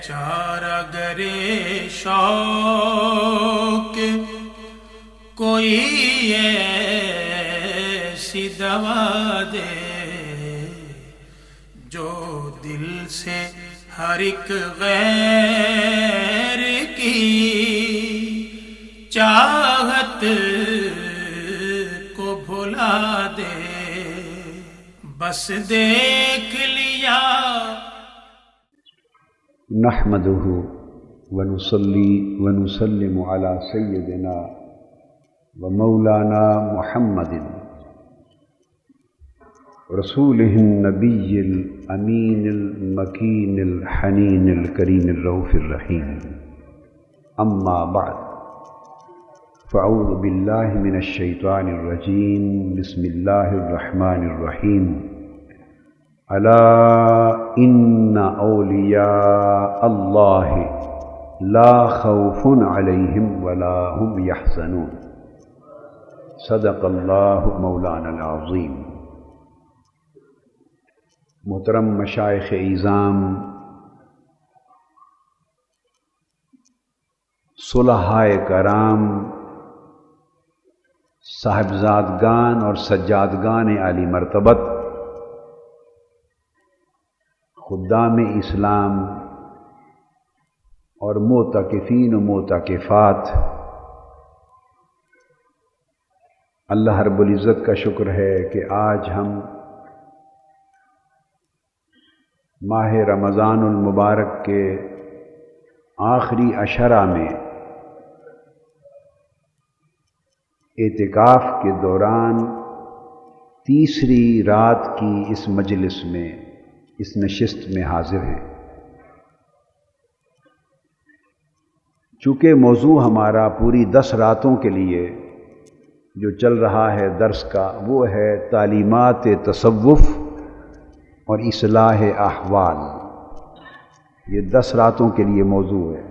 چارہ گرے شوق کوئی ایسی دوا دے جو دل سے ہر ایک غیر کی چاہت کو بھلا دے. بس دیکھ لیا. نحمده ونصلي ونسلم على سيدنا ومولانا محمد رسوله النبي الأمين المكين الحنين الكريم الرؤوف الرحيم. أما بعد، فأعوذ بالله من الشيطان الرجيم. بسم الله الرحمن الرحيم. ألا إن أولياء الله لا خوف عليهم ولا هم يحزنون. صدق الله مولانا العظيم. محترم مشائخ اعظام، صلحائے کرام، صاحبزادگان اور سجادگان عالی مرتبت، خدام اسلام اور معتکفین و معتکفات، اللہ رب العزت کا شکر ہے کہ آج ہم ماہ رمضان المبارک کے آخری عشرہ میں اعتکاف کے دوران تیسری رات کی اس مجلس میں، اس نشست میں حاضر ہیں. چونکہ موضوع ہمارا پوری 10 راتوں کے لیے جو چل رہا ہے درس کا، وہ ہے تعلیمات تصوف اور اصلاح احوال. یہ 10 راتوں کے لیے موضوع ہے،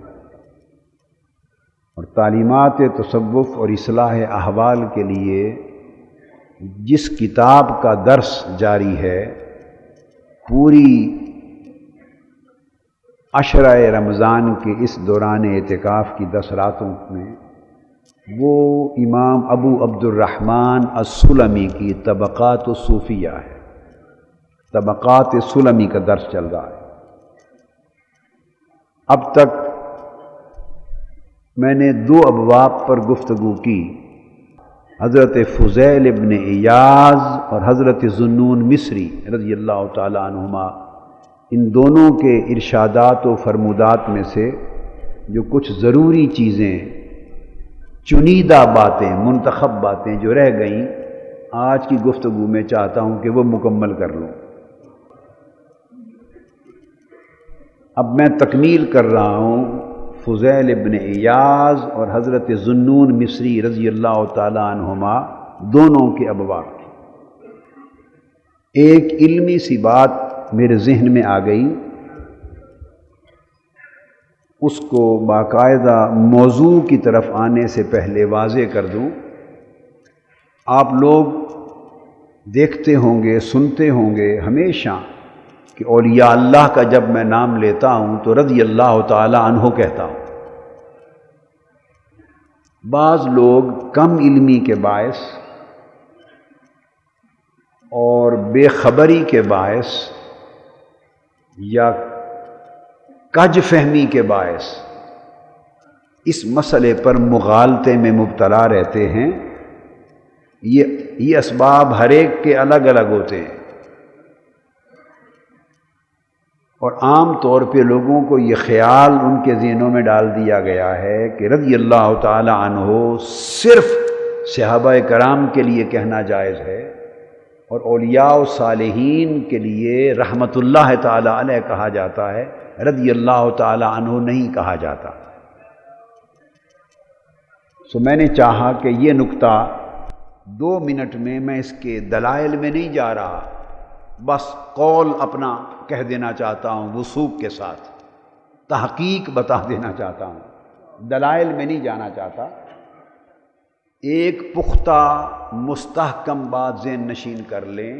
اور تعلیمات تصوف اور اصلاح احوال کے لیے جس کتاب کا درس جاری ہے پوری عشرہ رمضان کے اس دوران اعتکاف کی 10 راتوں میں، وہ امام ابو عبد الرحمن السلمی کی طبقات الصوفیہ ہے. طبقات سلمی کا درس چل رہا ہے. اب تک میں نے 2 ابواب پر گفتگو کی. حضرت فضیل ابن ایاز اور حضرت ذوالنون مصری رضی اللہ تعالی عنہما، ان دونوں کے ارشادات و فرمودات میں سے جو کچھ ضروری چیزیں، چنیدہ باتیں، منتخب باتیں جو رہ گئیں، آج کی گفتگو میں چاہتا ہوں کہ وہ مکمل کر لوں. اب میں تکمیل کر رہا ہوں فضیل ابن ایاز اور حضرت ذوالنون مصری رضی اللہ تعالی عنہما دونوں کے ابواب کی. ایک علمی سی بات میرے ذہن میں آ گئی، اس کو باقاعدہ موضوع کی طرف آنے سے پہلے واضح کر دوں. آپ لوگ دیکھتے ہوں گے، سنتے ہوں گے ہمیشہ کہ اولیاء اللہ کا جب میں نام لیتا ہوں تو رضی اللہ تعالی عنہ کہتا ہوں. بعض لوگ کم علمی کے باعث اور بے خبری کے باعث یا کج فہمی کے باعث اس مسئلے پر مغالطے میں مبتلا رہتے ہیں. یہ اسباب ہر ایک کے الگ الگ ہوتے ہیں، اور عام طور پہ لوگوں کو یہ خیال ان کے ذہنوں میں ڈال دیا گیا ہے کہ رضی اللہ تعالی عنہ صرف صحابہ کرام کے لیے کہنا جائز ہے، اور اولیاء و صالحین کے لیے رحمت اللہ تعالی علیہ کہا جاتا ہے، رضی اللہ تعالی عنہ نہیں کہا جاتا. میں نے چاہا کہ یہ نکتہ 2 منٹ میں اس کے دلائل میں نہیں جا رہا، بس قول اپنا کہہ دینا چاہتا ہوں، وثوق کے ساتھ تحقیق بتا دینا چاہتا ہوں، دلائل میں نہیں جانا چاہتا. ایک پختہ مستحکم بات ذہن نشین کر لیں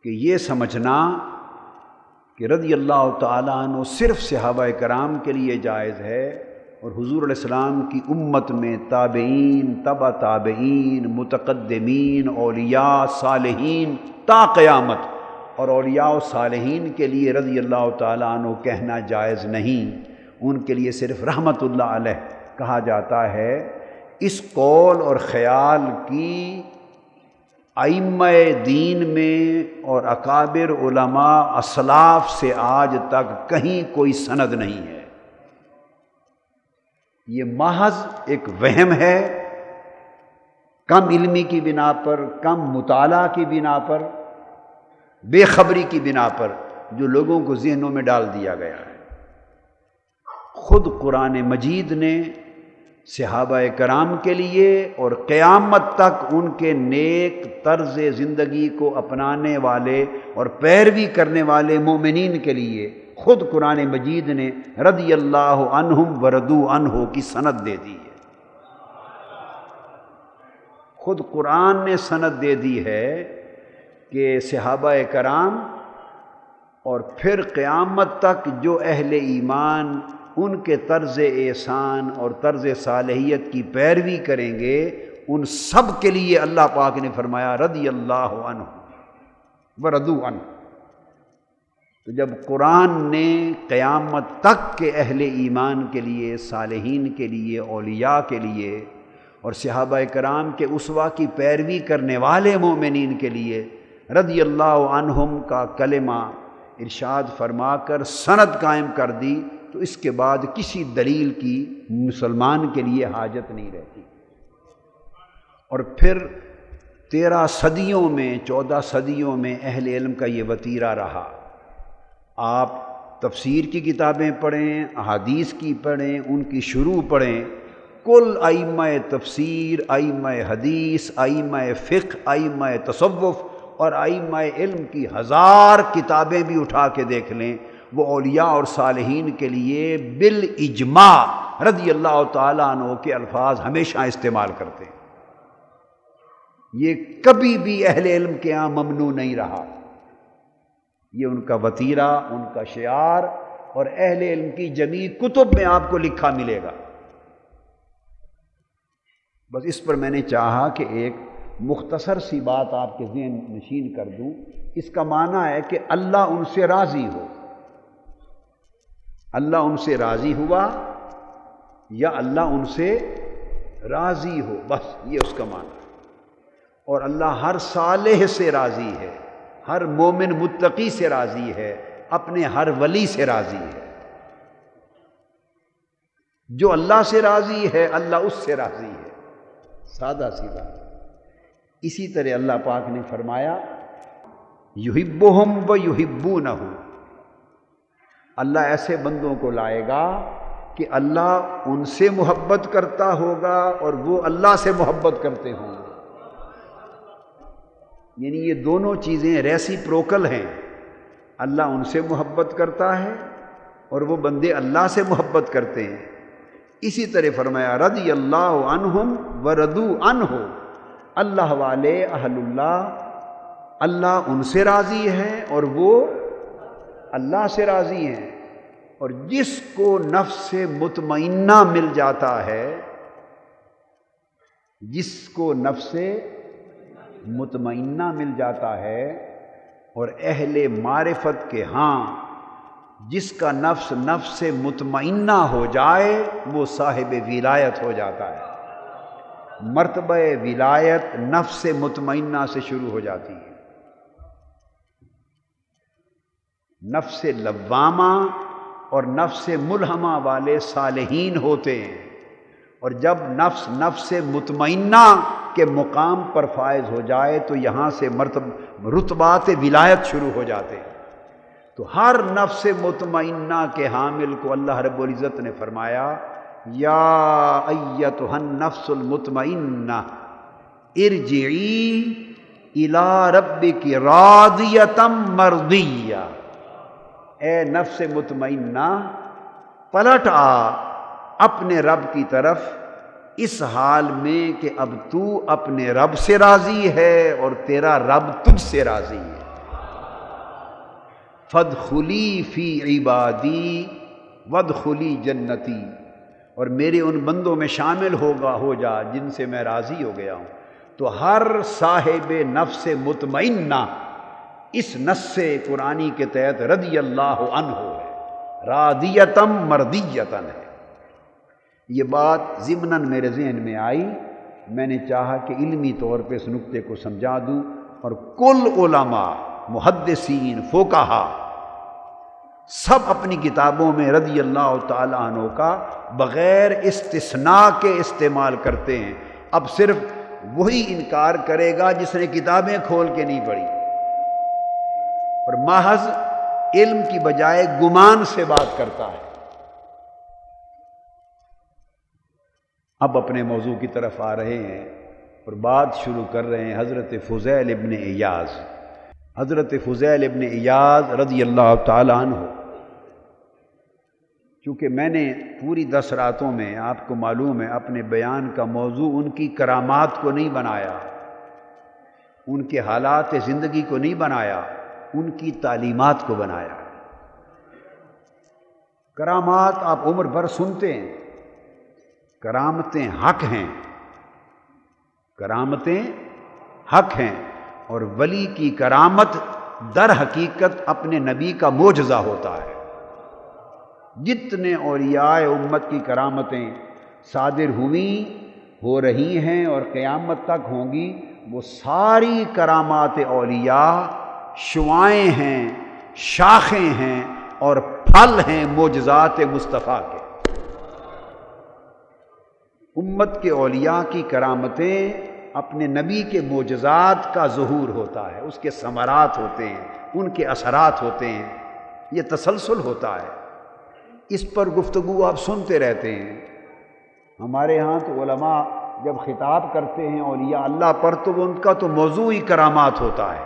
کہ یہ سمجھنا کہ رضی اللہ تعالیٰ عنہ صرف صحابہ کرام کے لیے جائز ہے، اور حضور علیہ السلام کی امت میں تابعین، تبع تابعین، متقدمین، اولیاء، صالحین تا قیامت، اور اولیاء و صالحین کے لیے رضی اللہ تعالیٰ عنہ کہنا جائز نہیں، ان کے لیے صرف رحمت اللہ علیہ کہا جاتا ہے۔ اس قول اور خیال کی ائمہ دین میں اور اکابر علماء اسلاف سے آج تک کہیں کوئی سند نہیں ہے۔ یہ محض ایک وہم ہے، کم علمی کی بنا پر، کم مطالعہ کی بنا پر، بے خبری کی بنا پر جو لوگوں کو ذہنوں میں ڈال دیا گیا ہے۔ خود قرآن مجید نے صحابہ کرام کے لیے اور قیامت تک ان کے نیک طرز زندگی کو اپنانے والے اور پیروی کرنے والے مومنین کے لیے خود قرآن مجید نے رضی اللہ عنہم ورضوا عنہ کی سند دے دی ہے۔ خود قرآن نے سند دے دی ہے کہ صحابہ کرام اور پھر قیامت تک جو اہل ایمان ان کے طرز احسان اور طرز صالحیت کی پیروی کریں گے، ان سب کے لیے اللہ پاک نے فرمایا رضی اللہ عنہ ورضوا عنہ۔ تو جب قرآن نے قیامت تک کے اہل ایمان کے لیے، صالحین کے لیے، اولیاء کے لیے اور صحابہ کرام کے اسوہ کی پیروی کرنے والے مومنین کے لیے رضی اللہ عنہم کا کلمہ ارشاد فرما کر سند قائم کر دی، تو اس کے بعد کسی دلیل کی مسلمان کے لیے حاجت نہیں رہتی۔ اور پھر 13 صدیوں میں، 14 صدیوں میں اہل علم کا یہ وتیرہ رہا۔ آپ تفسیر کی کتابیں پڑھیں، احادیث کی پڑھیں، ان کی شروع پڑھیں، کل ائمہ تفسیر، ائمہ حدیث، ائمہ فقہ، ائمہ تصوف اور ائمہ علم کی 1000 کتابیں بھی اٹھا کے دیکھ لیں، وہ اولیاء اور صالحین کے لیے بالاجماع رضی اللہ تعالیٰ عنہ کے الفاظ ہمیشہ استعمال کرتے ہیں۔ یہ کبھی بھی اہل علم کے ہاں ممنوع نہیں رہا، یہ ان کا وتیرہ، ان کا شعار، اور اہل علم کی جمیع کتب میں آپ کو لکھا ملے گا۔ بس اس پر میں نے چاہا کہ ایک مختصر سی بات آپ کے ذہن نشین کر دوں۔ اس کا معنی ہے کہ اللہ ان سے راضی ہو، اللہ ان سے راضی ہوا یا اللہ ان سے راضی ہو، بس یہ اس کا معنی ہے۔ اور اللہ ہر صالح سے راضی ہے، ہر مومن متقی سے راضی ہے، اپنے ہر ولی سے راضی ہے۔ جو اللہ سے راضی ہے اللہ اس سے راضی ہے، سادہ سیدھا۔ اسی طرح اللہ پاک نے فرمایا یحبہم و یحبونہ، اللہ ایسے بندوں کو لائے گا کہ اللہ ان سے محبت کرتا ہوگا اور وہ اللہ سے محبت کرتے ہوں گے۔ یعنی یہ دونوں چیزیں ریسیپروکل ہیں، اللہ ان سے محبت کرتا ہے اور وہ بندے اللہ سے محبت کرتے ہیں۔ اسی طرح فرمایا رضی اللہ عنہم ورضوا عنہ، اللہ والے اہل اللہ، اللہ ان سے راضی ہے اور وہ اللہ سے راضی ہیں۔ اور جس کو نفس مطمئنہ مل جاتا ہے، جس کو نفس مطمئنہ مل جاتا ہے، اور اہل معرفت کے ہاں جس کا نفس مطمئنہ ہو جائے وہ صاحب ولایت ہو جاتا ہے۔ مرتبہ ولایت نفس مطمئنہ سے شروع ہو جاتی ہے۔ نفس لوامہ اور نفس ملہمہ والے صالحین ہوتے ہیں، اور جب نفس مطمئنہ کے مقام پر فائز ہو جائے تو یہاں سے رتبات ولایت شروع ہو جاتے ہیں۔ تو ہر نفس مطمئنہ کے حامل کو اللہ رب العزت نے فرمایا یا ایتھا النفس المطمئنہ ارجعی الی ربک راضیۃ مرضیہ، اے نفس مطمئنہ پلٹ آ اپنے رب کی طرف اس حال میں کہ اب تو اپنے رب سے راضی ہے اور تیرا رب تجھ سے راضی ہے۔ فادخلی فی عبادی وادخلی جنتی، اور میرے ان بندوں میں شامل ہو جا جن سے میں راضی ہو گیا ہوں۔ تو ہر صاحب نفس مطمئنہ اس نص قرآنی کے تحت رضی اللہ عنہ ہے، راضیتم مردیتن ہے۔ یہ بات ضمناً میرے ذہن میں آئی، میں نے چاہا کہ علمی طور پہ اس نقطے کو سمجھا دوں، اور کل علماء، محدثین، فقہا سب اپنی کتابوں میں رضی اللہ تعالی عنہ کا بغیر استثناء کے استعمال کرتے ہیں۔ اب صرف وہی انکار کرے گا جس نے کتابیں کھول کے نہیں پڑھی اور محض علم کی بجائے گمان سے بات کرتا ہے۔ اب اپنے موضوع کی طرف آ رہے ہیں اور بات شروع کر رہے ہیں حضرت فضیل ابن عیاض۔ حضرت فضیل ابن عیاض رضی اللہ تعالی عنہ، چونکہ میں نے پوری 10 راتوں میں، آپ کو معلوم ہے، اپنے بیان کا موضوع ان کی کرامات کو نہیں بنایا، ان کے حالات زندگی کو نہیں بنایا، ان کی تعلیمات کو بنایا۔ کرامات آپ عمر بھر سنتے ہیں، کرامتیں حق ہیں، کرامتیں حق ہیں، اور ولی کی کرامت در حقیقت اپنے نبی کا معجزہ ہوتا ہے۔ جتنے اولیاء امت کی کرامتیں صادر ہوئیں، ہو رہی ہیں اور قیامت تک ہوں گی، وہ ساری کرامات اولیاء شعائیں ہیں، شاخیں ہیں اور پھل ہیں معجزات مصطفیٰ کے۔ امت کے اولیاء کی کرامتیں اپنے نبی کے معجزات کا ظہور ہوتا ہے، اس کے ثمرات ہوتے ہیں، ان کے اثرات ہوتے ہیں، یہ تسلسل ہوتا ہے۔ اس پر گفتگو آپ سنتے رہتے ہیں۔ ہمارے ہاں تو علماء جب خطاب کرتے ہیں اولیاء اللہ پر تو وہ ان کا تو موضوع ہی کرامات ہوتا ہے،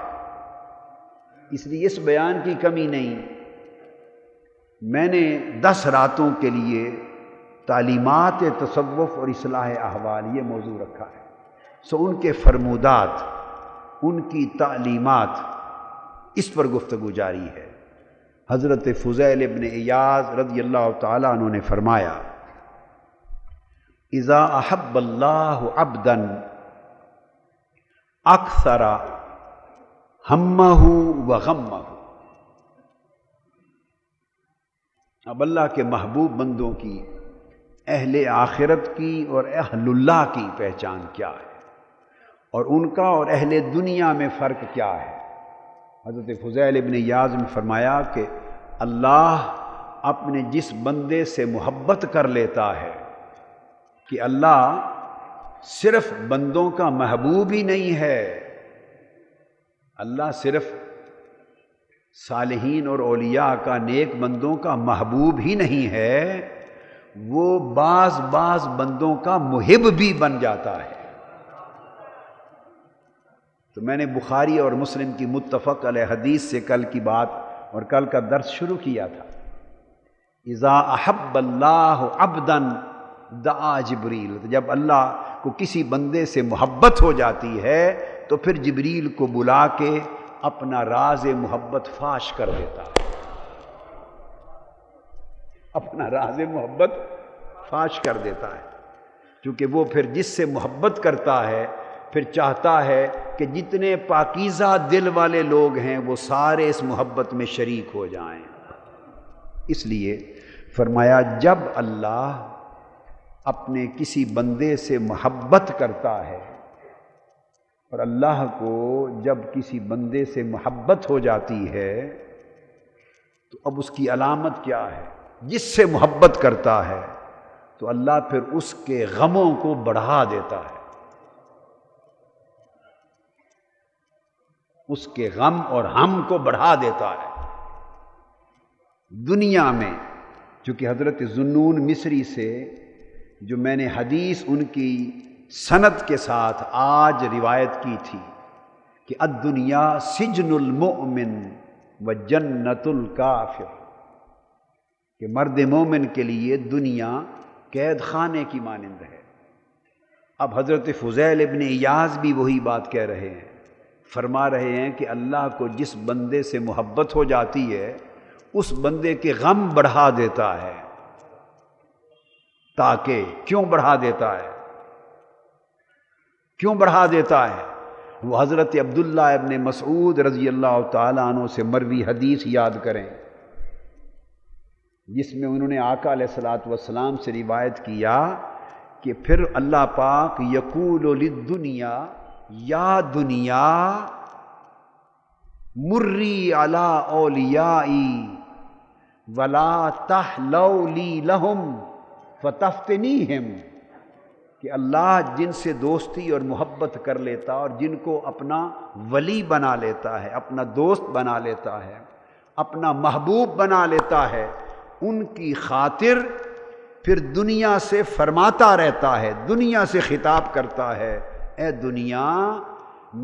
اس لیے اس بیان کی کمی نہیں۔ میں نے 10 راتوں کے لیے تعلیمات تصوف اور اصلاح احوال یہ موضوع رکھا ہے، سو ان کے فرمودات، ان کی تعلیمات، اس پر گفتگو جاری ہے۔ حضرت فضیل ابن عیاض رضی اللہ تعالیٰ عنہ نے فرمایا، اذا احب اللہ عبدا اکثر ہمہ وغمہ۔ اب اللہ کے محبوب بندوں کی، اہل آخرت کی اور اہل اللہ کی پہچان کیا ہے، اور ان کا اور اہل دنیا میں فرق کیا ہے؟ حضرت فضیل ابن عیاض نے فرمایا کہ اللہ اپنے جس بندے سے محبت کر لیتا ہے، کہ اللہ صرف بندوں کا محبوب ہی نہیں ہے، اللہ صرف صالحین اور اولیاء کا، نیک بندوں کا محبوب ہی نہیں ہے، وہ بعض بندوں کا محب بھی بن جاتا ہے۔ تو میں نے بخاری اور مسلم کی متفق علیہ حدیث سے کل کی بات اور کل کا درس شروع کیا تھا۔ اذا احب اللہ عبدا دعا جبریل، جب اللہ کو کسی بندے سے محبت ہو جاتی ہے تو پھر جبریل کو بلا کے اپنا راز محبت فاش کر دیتا ہے، اپنا راز محبت فاش کر دیتا ہے، کیونکہ وہ پھر جس سے محبت کرتا ہے پھر چاہتا ہے کہ جتنے پاکیزہ دل والے لوگ ہیں وہ سارے اس محبت میں شریک ہو جائیں۔ اس لیے فرمایا جب اللہ اپنے کسی بندے سے محبت کرتا ہے، اور اللہ کو جب کسی بندے سے محبت ہو جاتی ہے تو اب اس کی علامت کیا ہے؟ جس سے محبت کرتا ہے تو اللہ پھر اس کے غموں کو بڑھا دیتا ہے، اس کے غم اور ہم کو بڑھا دیتا ہے دنیا میں۔ چونکہ حضرت ذوالنون مصری سے جو میں نے حدیث ان کی سند کے ساتھ آج روایت کی تھی کہ الدنیا سجن المؤمن و جنت الکافر، کہ مرد مومن کے لیے دنیا قید خانے کی مانند ہے۔ اب حضرت فضیل ابن عیاض بھی وہی بات کہہ رہے ہیں فرما رہے ہیں کہ اللہ کو جس بندے سے محبت ہو جاتی ہے اس بندے کے غم بڑھا دیتا ہے۔ تاکہ کیوں بڑھا دیتا ہے؟ کیوں بڑھا دیتا ہے؟ وہ حضرت عبداللہ ابن مسعود رضی اللہ تعالیٰ عنہ سے مروی حدیث یاد کریں، جس میں انہوں نے آقا علیہ الصلوۃ والسلام سے روایت کیا کہ پھر اللہ پاک یقول للدنیا یا دنیا مری علی اولیائی ولا تحلو لی لہم فتفتنیہم، کہ اللہ جن سے دوستی اور محبت کر لیتا اور جن کو اپنا ولی بنا لیتا ہے، اپنا دوست بنا لیتا ہے، اپنا محبوب بنا لیتا ہے، ان کی خاطر پھر دنیا سے فرماتا رہتا ہے، دنیا سے خطاب کرتا ہے، اے دنیا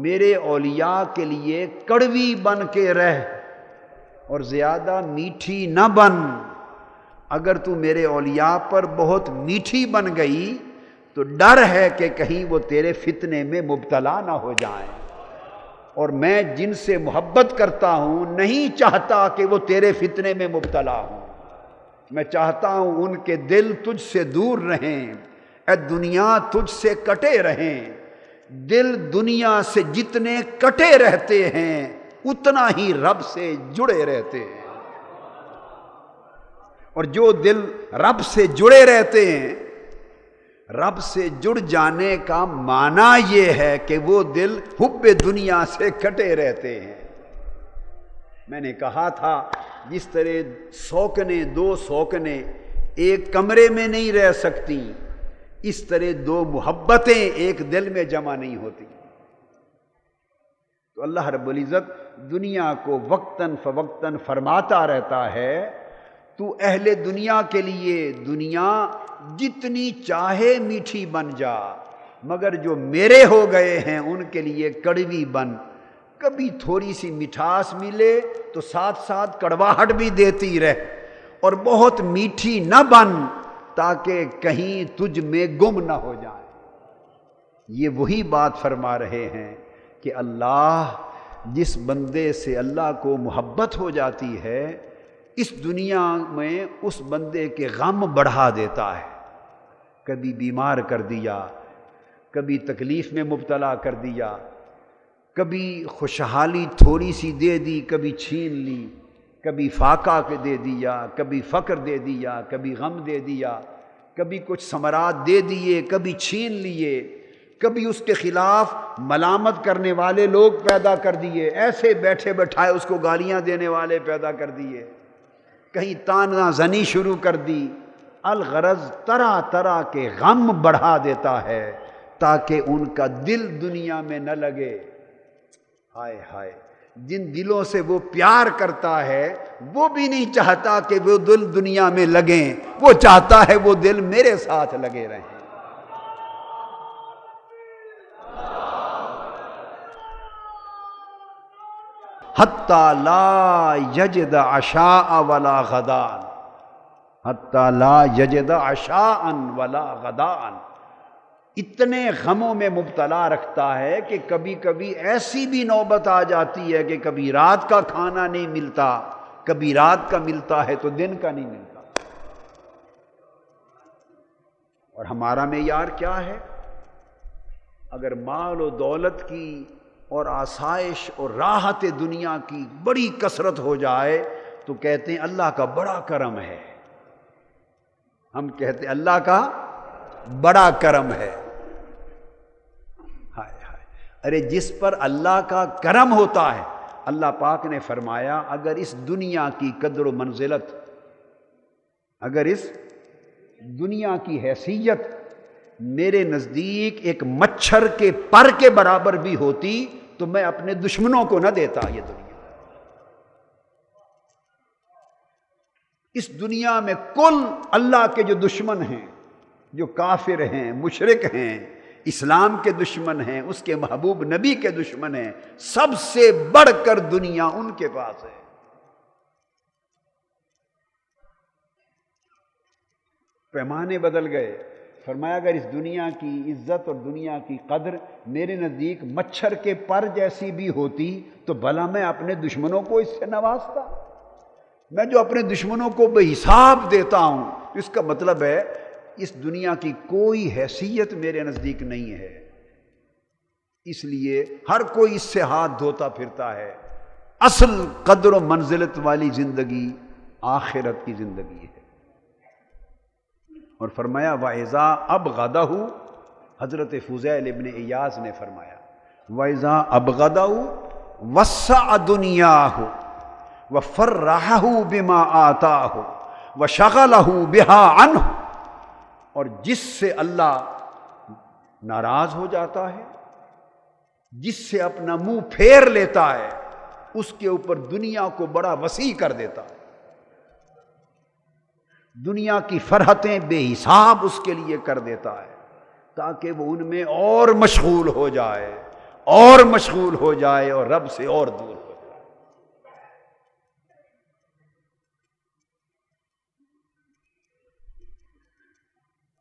میرے اولیاء کے لیے کڑوی بن کے رہ اور زیادہ میٹھی نہ بن۔ اگر تو میرے اولیاء پر بہت میٹھی بن گئی تو ڈر ہے کہ کہیں وہ تیرے فتنے میں مبتلا نہ ہو جائیں، اور میں جن سے محبت کرتا ہوں نہیں چاہتا کہ وہ تیرے فتنے میں مبتلا ہوں، میں چاہتا ہوں ان کے دل تجھ سے دور رہیں، اے دنیا تجھ سے کٹے رہیں۔ دل دنیا سے جتنے کٹے رہتے ہیں اتنا ہی رب سے جڑے رہتے ہیں، اور جو دل رب سے جڑے رہتے ہیں، رب سے جڑ جانے کا معنی یہ ہے کہ وہ دل حب دنیا سے کٹے رہتے ہیں۔ میں نے کہا تھا جس طرح سوکنے دو سوکنے ایک کمرے میں نہیں رہ سکتی، اس طرح دو محبتیں ایک دل میں جمع نہیں ہوتی۔ تو اللہ رب العزت دنیا کو وقتاً فوقتاً فرماتا رہتا ہے، تو اہل دنیا کے لیے دنیا جتنی چاہے میٹھی بن جا، مگر جو میرے ہو گئے ہیں ان کے لیے کڑوی بن۔ کبھی تھوڑی سی مٹھاس ملے تو ساتھ ساتھ کڑواہٹ بھی دیتی رہ، اور بہت میٹھی نہ بن تاکہ کہیں تجھ میں گم نہ ہو جائے۔ یہ وہی بات فرما رہے ہیں کہ اللہ جس بندے سے اللہ کو محبت ہو جاتی ہے اس دنیا میں اس بندے کے غم بڑھا دیتا ہے، کبھی بیمار کر دیا، کبھی تکلیف میں مبتلا کر دیا، کبھی خوشحالی تھوڑی سی دے دی، کبھی چھین لی، کبھی فاقہ کے دے دیا، کبھی فقر دے دیا، کبھی غم دے دیا، کبھی کچھ ثمرات دے دیے، کبھی چھین لیے، کبھی اس کے خلاف ملامت کرنے والے لوگ پیدا کر دیے، ایسے بیٹھے بٹھائے اس کو گالیاں دینے والے پیدا کر دیے، کہیں تانا زنی شروع کر دی۔ الغرض طرح طرح کے غم بڑھا دیتا ہے تاکہ ان کا دل دنیا میں نہ لگے۔ ہائے ہائے، جن دلوں سے وہ پیار کرتا ہے وہ بھی نہیں چاہتا کہ وہ دل دنیا میں لگیں، وہ چاہتا ہے وہ دل میرے ساتھ لگے رہیں۔ حتی لا یجد عشاء ولا غداء، حتی لا یجد عشاء ولا غداء، اتنے غموں میں مبتلا رکھتا ہے کہ کبھی کبھی ایسی بھی نوبت آ جاتی ہے کہ کبھی رات کا کھانا نہیں ملتا، کبھی رات کا ملتا ہے تو دن کا نہیں ملتا۔ اور ہمارا معیار کیا ہے؟ اگر مال و دولت کی اور آسائش اور راحت دنیا کی بڑی کثرت ہو جائے تو کہتے ہیں اللہ کا بڑا کرم ہے، ہم کہتے ہیں اللہ کا بڑا کرم ہے۔ ہائے ہائے، ارے جس پر اللہ کا کرم ہوتا ہے، اللہ پاک نے فرمایا اگر اس دنیا کی قدر و منزلت، اگر اس دنیا کی حیثیت میرے نزدیک ایک مچھر کے پر کے برابر بھی ہوتی تو میں اپنے دشمنوں کو نہ دیتا یہ دنیا۔ اس دنیا میں کل اللہ کے جو دشمن ہیں، جو کافر ہیں، مشرک ہیں، اسلام کے دشمن ہیں، اس کے محبوب نبی کے دشمن ہیں، سب سے بڑھ کر دنیا ان کے پاس ہے۔ پیمانے بدل گئے، فرمایا اگر اس دنیا کی عزت اور دنیا کی قدر میرے نزدیک مچھر کے پر جیسی بھی ہوتی تو بھلا میں اپنے دشمنوں کو اس سے نوازتا؟ میں جو اپنے دشمنوں کو بے حساب دیتا ہوں، اس کا مطلب ہے اس دنیا کی کوئی حیثیت میرے نزدیک نہیں ہے، اس لیے ہر کوئی اس سے ہاتھ دھوتا پھرتا ہے۔ اصل قدر و منزلت والی زندگی آخرت کی زندگی ہے۔ اور فرمایا وَإِذَا أَبْغَضَهُ، حضرت فضیل ابن ایاز نے فرمایا وَإِذَا أَبْغَضَهُ وَسَّعَ دُنْيَاهُ وَفَرَّحَهُ بِمَا آتَاهُ وَشَغَلَهُ بِهَا عَنْهُ، اور جس سے اللہ ناراض ہو جاتا ہے، جس سے اپنا منہ پھیر لیتا ہے، اس کے اوپر دنیا کو بڑا وسیع کر دیتا ہے، دنیا کی فرحتیں بے حساب اس کے لیے کر دیتا ہے، تاکہ وہ ان میں اور مشغول ہو جائے اور مشغول ہو جائے اور رب سے اور دور ہو جائے۔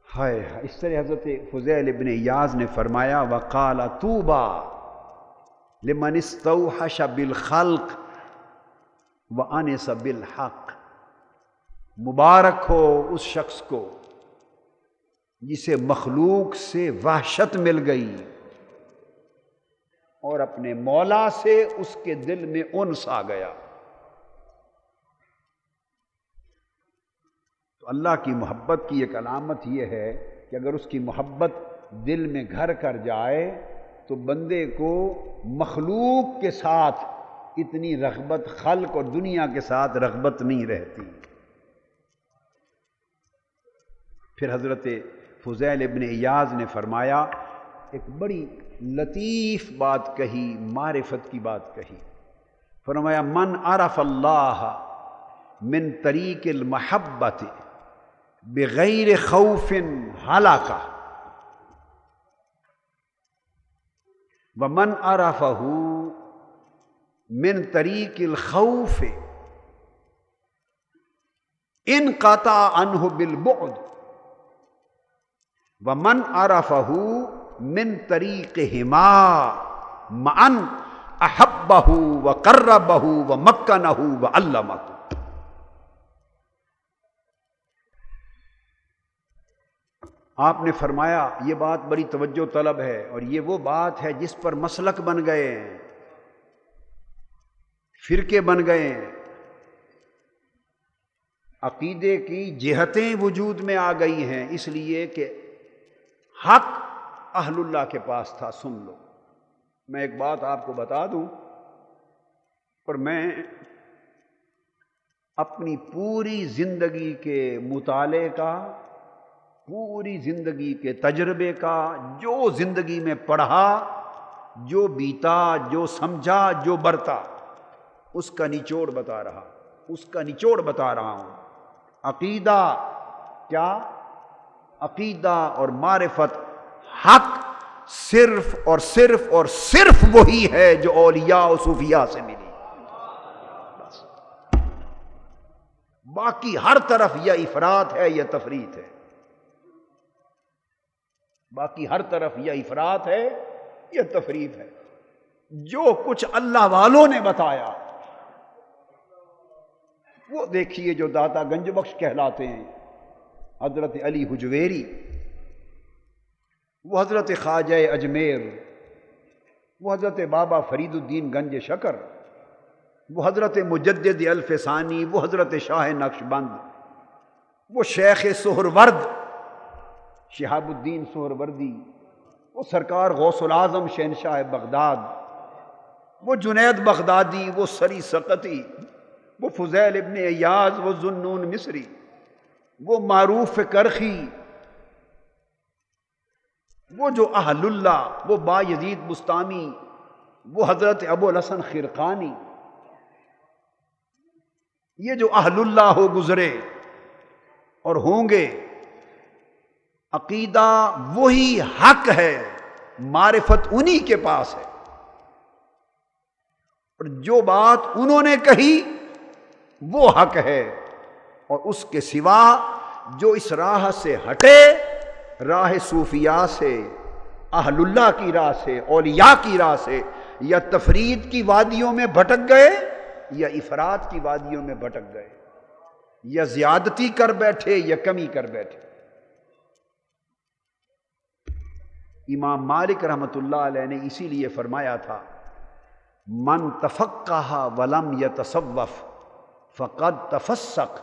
ہائے اس طرح حضرت فضیل ابن ایاز نے فرمایا وقال طوبى لمن استوحش بالخلق وانس بالحق، مبارک ہو اس شخص کو جسے مخلوق سے وحشت مل گئی اور اپنے مولا سے اس کے دل میں انس آ گیا۔ تو اللہ کی محبت کی ایک علامت یہ ہے کہ اگر اس کی محبت دل میں گھر کر جائے تو بندے کو مخلوق کے ساتھ اتنی رغبت، خلق اور دنیا کے ساتھ رغبت نہیں رہتی۔ پھر حضرت فضیل ابن ایاز نے فرمایا ایک بڑی لطیف بات کہی، معرفت کی بات کہی، فرمایا من عرف اللہ من طریق المحبت بغیر خوف ہلاک، ومن عرفہ من طریق الخوف انقطع عنہ بالبعد، ومن عرفہ من طریقہما معا احبہ وقربہ ومکنہ وعلمہ۔ آپ نے فرمایا یہ بات بڑی توجہ طلب ہے، اور یہ وہ بات ہے جس پر مسلک بن گئے ہیں، فرقے بن گئے ہیں، عقیدے کی جہتیں وجود میں آ گئی ہیں، اس لیے کہ حق اہل اللہ کے پاس تھا۔ سن لو، میں ایک بات آپ کو بتا دوں، پر میں اپنی پوری زندگی کے مطالعے کا، پوری زندگی کے تجربے کا، جو زندگی میں پڑھا، جو بیتا، جو سمجھا، جو برتا، اس کا نچوڑ بتا رہا، اس کا نچوڑ بتا رہا ہوں۔ عقیدہ کیا؟ عقیدہ اور معرفت حق صرف اور صرف اور صرف وہی ہے جو اولیاء و صوفیاء سے ملی، بس۔ باقی ہر طرف یا افراط ہے یا تفریط ہے، باقی ہر طرف یا افراط ہے یا تفریط ہے۔ جو کچھ اللہ والوں نے بتایا وہ دیکھیے، جو داتا گنج بخش کہلاتے ہیں، حضرت علی حجویری، وہ حضرت خواجہ اجمیر، وہ حضرت بابا فرید الدین گنج شکر، وہ حضرت مجدد الف ثانی، وہ حضرت شاہ نقشبند، وہ شیخ سہرورد شہاب الدین سہروردی، وہ سرکار غوث العظم شہنشاہ بغداد، وہ جنید بغدادی، وہ سری سقطی، وہ فضیل ابن ایاز، وہ ذوالنون مصری، وہ معروف کرخی، وہ جو اہل اللہ، وہ با یزید بستامی، وہ حضرت ابو الحسن خرقانی، یہ جو اہل اللہ ہو گزرے اور ہوں گے، عقیدہ وہی حق ہے، معرفت انہی کے پاس ہے، اور جو بات انہوں نے کہی وہ حق ہے، اور اس کے سوا جو اس راہ سے ہٹے راہ صوفیاء سے، اہل اللہ کی راہ سے، اولیاء کی راہ سے، یا تفرید کی وادیوں میں بھٹک گئے یا افراد کی وادیوں میں بھٹک گئے، یا زیادتی کر بیٹھے یا کمی کر بیٹھے۔ امام مالک رحمۃ اللہ علیہ نے اسی لیے فرمایا تھا من تفقہ ولم یتصوف فقد تفسق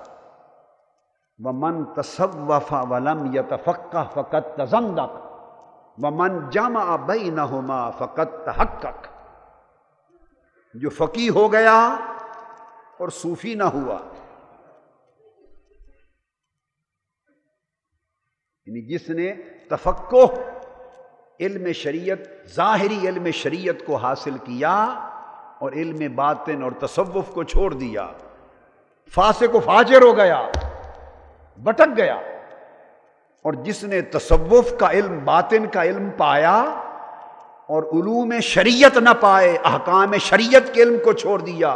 ومن تصوف ولم یتفقہ فقد تزندق ومن جمع بینہما فقد تحقق۔ جو فقیہ ہو گیا اور صوفی نہ ہوا، یعنی جس نے تفقہ علم شریعت، ظاہری علم شریعت کو حاصل کیا اور علم باطن اور تصوف کو چھوڑ دیا، فاسق و فاجر ہو گیا، بھٹک گیا، اور جس نے تصوف کا علم، باطن کا علم پایا اور علوم شریعت نہ پائے، احکام شریعت کے علم کو چھوڑ دیا،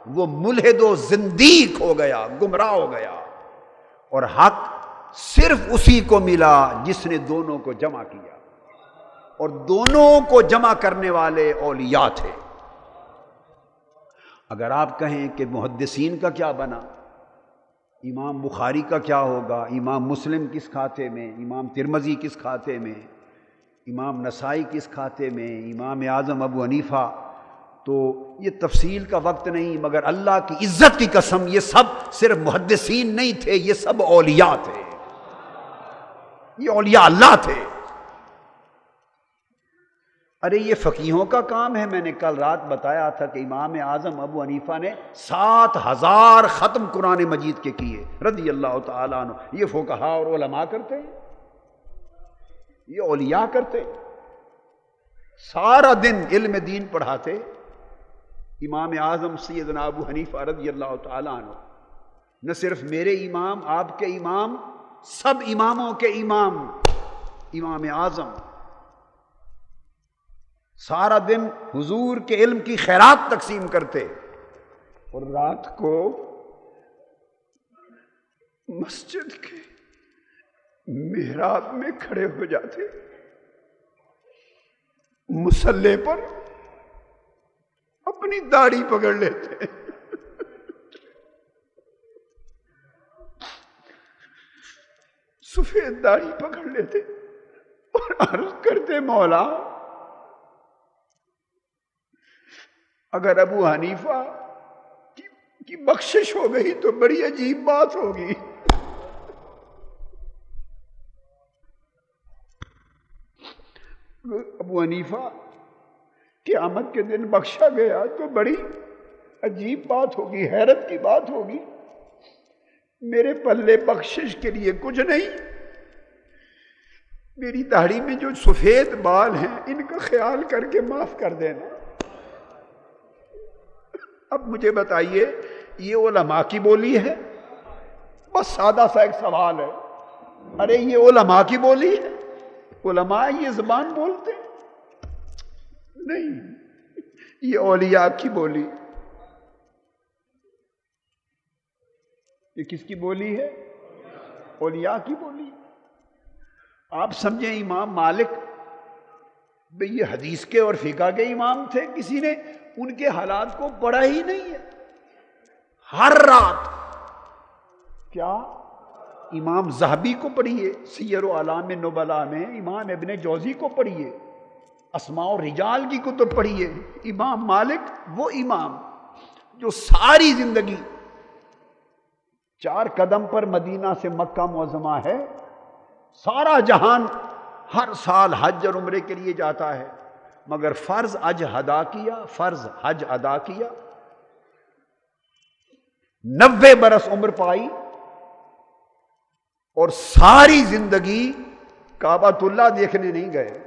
وہ ملحد و زندیق ہو گیا، گمراہ ہو گیا، اور حق صرف اسی کو ملا جس نے دونوں کو جمع کیا، اور دونوں کو جمع کرنے والے اولیاء تھے۔ اگر آپ کہیں کہ محدثین کا کیا بنا، امام بخاری کا کیا ہوگا، امام مسلم کس کھاتے میں، امام ترمذی کس کھاتے میں، امام نسائی کس کھاتے میں، امام اعظم ابو حنیفہ، تو یہ تفصیل کا وقت نہیں، مگر اللہ کی عزت کی قسم یہ سب صرف محدثین نہیں تھے، یہ سب اولیاء تھے، یہ اولیاء اللہ تھے۔ ارے یہ فقیہوں کا کام ہے۔ میں نے کل رات بتایا تھا کہ امام اعظم ابو حنیفہ نے 7000 ختم قرآن مجید کے کیے رضی اللہ تعالیٰ عنہ۔ یہ فقہاء اور علماء کرتے ہیں، یہ اولیاء کرتے، سارا دن علم دین پڑھاتے۔ امام اعظم سیدنا ابو حنیفہ رضی اللہ تعالیٰ عنہ نہ صرف میرے امام، آپ کے امام، سب اماموں کے امام، امام اعظم سارا دن حضور کے علم کی خیرات تقسیم کرتے اور رات کو مسجد کے محراب میں کھڑے ہو جاتے، مصلی پر اپنی داڑھی پکڑ لیتے، سفید داڑھی پکڑ لیتے اور عرض کرتے مولا اگر ابو حنیفہ کی بخشش ہو گئی تو بڑی عجیب بات ہوگی، ابو حنیفہ قیامت کے دن بخشا گیا تو بڑی عجیب بات ہوگی، حیرت کی بات ہوگی۔ میرے پلے بخشش کے لیے کچھ نہیں، میری داڑھی میں جو سفید بال ہیں ان کا خیال کر کے معاف کر دینا۔ اب مجھے بتائیے یہ علماء کی بولی ہے؟ بس سادہ سا ایک سوال ہے، ارے یہ علماء کی بولی ہے؟ علماء یہ زبان بولتے نہیں، یہ اولیاء کی بولی۔ یہ کس کی بولی ہے؟ اولیاء کی بولی۔ آپ سمجھیں امام مالک بھئی یہ حدیث کے اور فقہ کے امام تھے، کسی نے ان کے حالات کو پڑھا ہی نہیں ہے؟ ہر رات کیا امام ذہبی کو پڑھیے سیر و اعلام نبلاء میں، امام ابن جوزی کو پڑھیے، اسماء و رجال کی کتب پڑھیے۔ امام مالک وہ امام جو ساری زندگی 4 قدم پر مدینہ سے مکہ معظمہ ہے، سارا جہان ہر سال حج اور عمرے کے لیے جاتا ہے، مگر فرض حج ادا کیا، فرض حج ادا کیا، 90 برس عمر پائی، اور ساری زندگی کعبۃ اللہ دیکھنے نہیں گئے،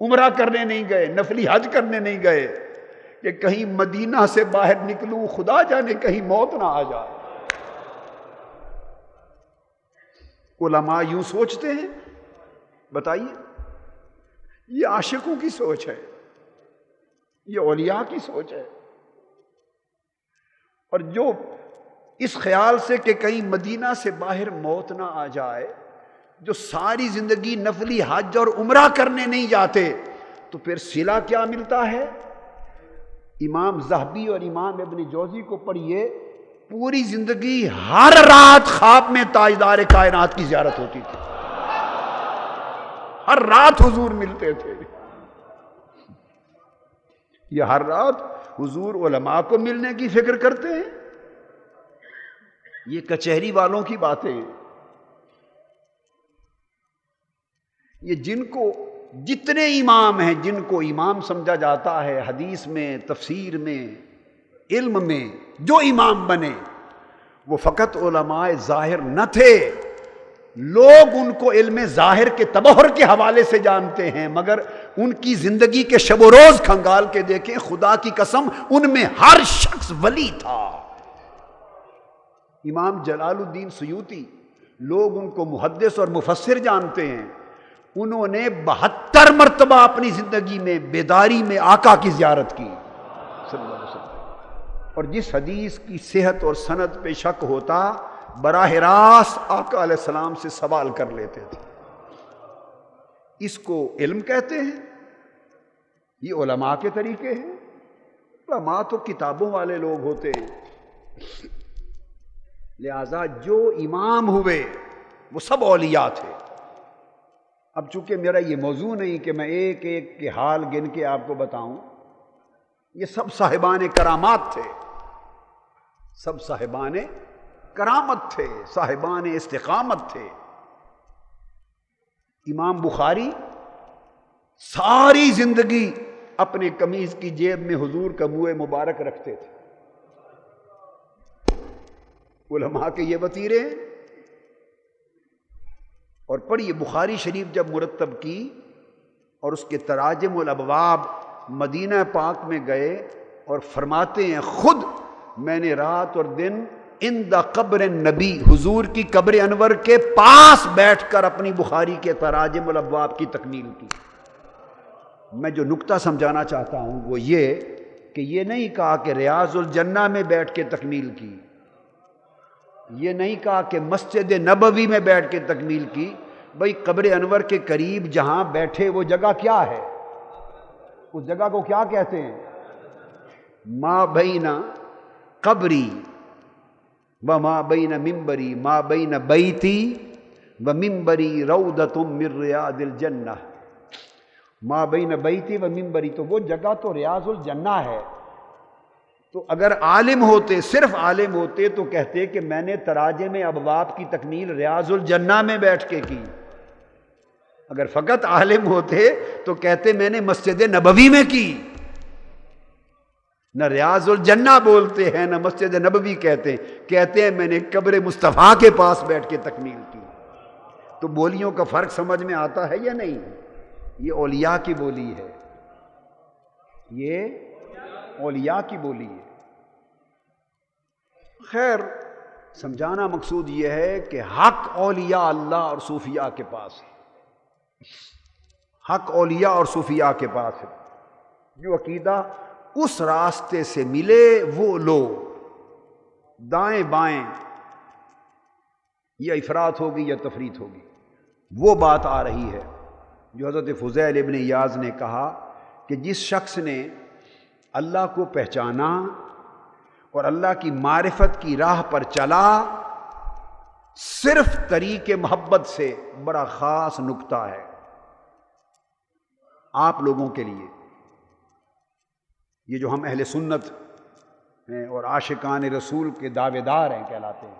عمرہ کرنے نہیں گئے، نفلی حج کرنے نہیں گئے کہ کہیں مدینہ سے باہر نکلوں خدا جانے کہیں موت نہ آ جائے۔ علماء یوں سوچتے ہیں؟ بتائیے، یہ عاشقوں کی سوچ ہے، یہ اولیاء کی سوچ ہے۔ اور جو اس خیال سے کہ کہیں مدینہ سے باہر موت نہ آ جائے، جو ساری زندگی نفلی حج اور عمرہ کرنے نہیں جاتے، تو پھر صلہ کیا ملتا ہے؟ امام ذہبی اور امام ابن جوزی کو پڑھیے، پوری زندگی ہر رات خواب میں تاجدار کائنات کی زیارت ہوتی تھی، ہر رات حضور ملتے تھے، یہ ہر رات حضور علماء کو ملنے کی فکر کرتے ہیں؟ یہ کچہری والوں کی باتیں ہیں۔ یہ جن کو جتنے امام ہیں، جن کو امام سمجھا جاتا ہے حدیث میں، تفسیر میں، علم میں، جو امام بنے وہ فقط علماء ظاہر نہ تھے، لوگ ان کو علم ظاہر کے تبحر کے حوالے سے جانتے ہیں، مگر ان کی زندگی کے شب و روز کھنگال کے دیکھیں، خدا کی قسم ان میں ہر شخص ولی تھا۔ امام جلال الدین سیوطی، لوگ ان کو محدث اور مفسر جانتے ہیں، انہوں نے 72 مرتبہ اپنی زندگی میں بیداری میں آقا کی زیارت کی صلی اللہ علیہ وسلم، اور جس حدیث کی صحت اور سند پہ شک ہوتا براہ راست آقا علیہ السلام سے سوال کر لیتے تھے۔ اس کو علم کہتے ہیں؟ یہ علماء کے طریقے ہیں؟ علماء تو کتابوں والے لوگ ہوتے ہیں، لہذا جو امام ہوئے وہ سب اولیاء تھے۔ اب چونکہ میرا یہ موضوع نہیں کہ میں ایک ایک کے حال گن کے آپ کو بتاؤں، یہ سب صاحبان کرامات تھے، سب صاحبان کرامت تھے، صاحبان استقامت تھے۔ امام بخاری ساری زندگی اپنے قمیض کی جیب میں حضور کا منہ مبارک رکھتے تھے۔ علماء کے یہ وتیرے ہیں۔ اور پڑھیے بخاری شریف جب مرتب کی اور اس کے تراجم الابواب مدینہ پاک میں گئے اور فرماتے ہیں خود میں نے رات اور دن عند قبر نبی، حضور کی قبر انور کے پاس بیٹھ کر اپنی بخاری کے تراجم الابواب کی تکمیل کی۔ میں جو نکتہ سمجھانا چاہتا ہوں وہ یہ کہ یہ نہیں کہا کہ ریاض الجنہ میں بیٹھ کے تکمیل کی، یہ نہیں کہا کہ مسجد نبوی میں بیٹھ کے تکمیل کی، بھئی قبر انور کے قریب جہاں بیٹھے وہ جگہ کیا ہے؟ اس جگہ کو کیا کہتے ہیں؟ ما بین قبری و ما بین ممبری ما بین بیتی و ممبری روضۃ من ریاض الجنہ۔ ما بین بیتی و ممبری، تو وہ جگہ تو ریاض الجنہ ہے۔ تو اگر عالم ہوتے، صرف عالم ہوتے تو کہتے کہ میں نے تراجم ابواب کی تکمیل ریاض الجنہ میں بیٹھ کے کی، اگر فقط عالم ہوتے تو کہتے میں نے مسجد نبوی میں کی۔ نہ ریاض الجنہ بولتے ہیں نہ مسجد نبوی کہتے ہیں میں نے قبر مصطفیٰ کے پاس بیٹھ کے تکمیل کی۔ تو بولیوں کا فرق سمجھ میں آتا ہے یا نہیں؟ یہ اولیاء کی بولی ہے، یہ اولیاء کی بولی ہے۔ خیر، سمجھانا مقصود یہ ہے کہ حق اولیاء اللہ اور صوفیاء کے پاس ہے، حق اولیاء اور صوفیاء کے پاس ہے۔ جو عقیدہ اس راستے سے ملے وہ لو، دائیں بائیں یا افراط ہوگی یا تفریط ہوگی، وہ بات آ رہی ہے جو حضرت فضیل ابن ایاز نے کہا کہ جس شخص نے اللہ کو پہچانا اور اللہ کی معرفت کی راہ پر چلا صرف طریق محبت سے، بڑا خاص نکتہ ہے آپ لوگوں کے لیے، یہ جو ہم اہل سنت ہیں اور عاشقان رسول کے دعوے دار ہیں کہلاتے ہیں،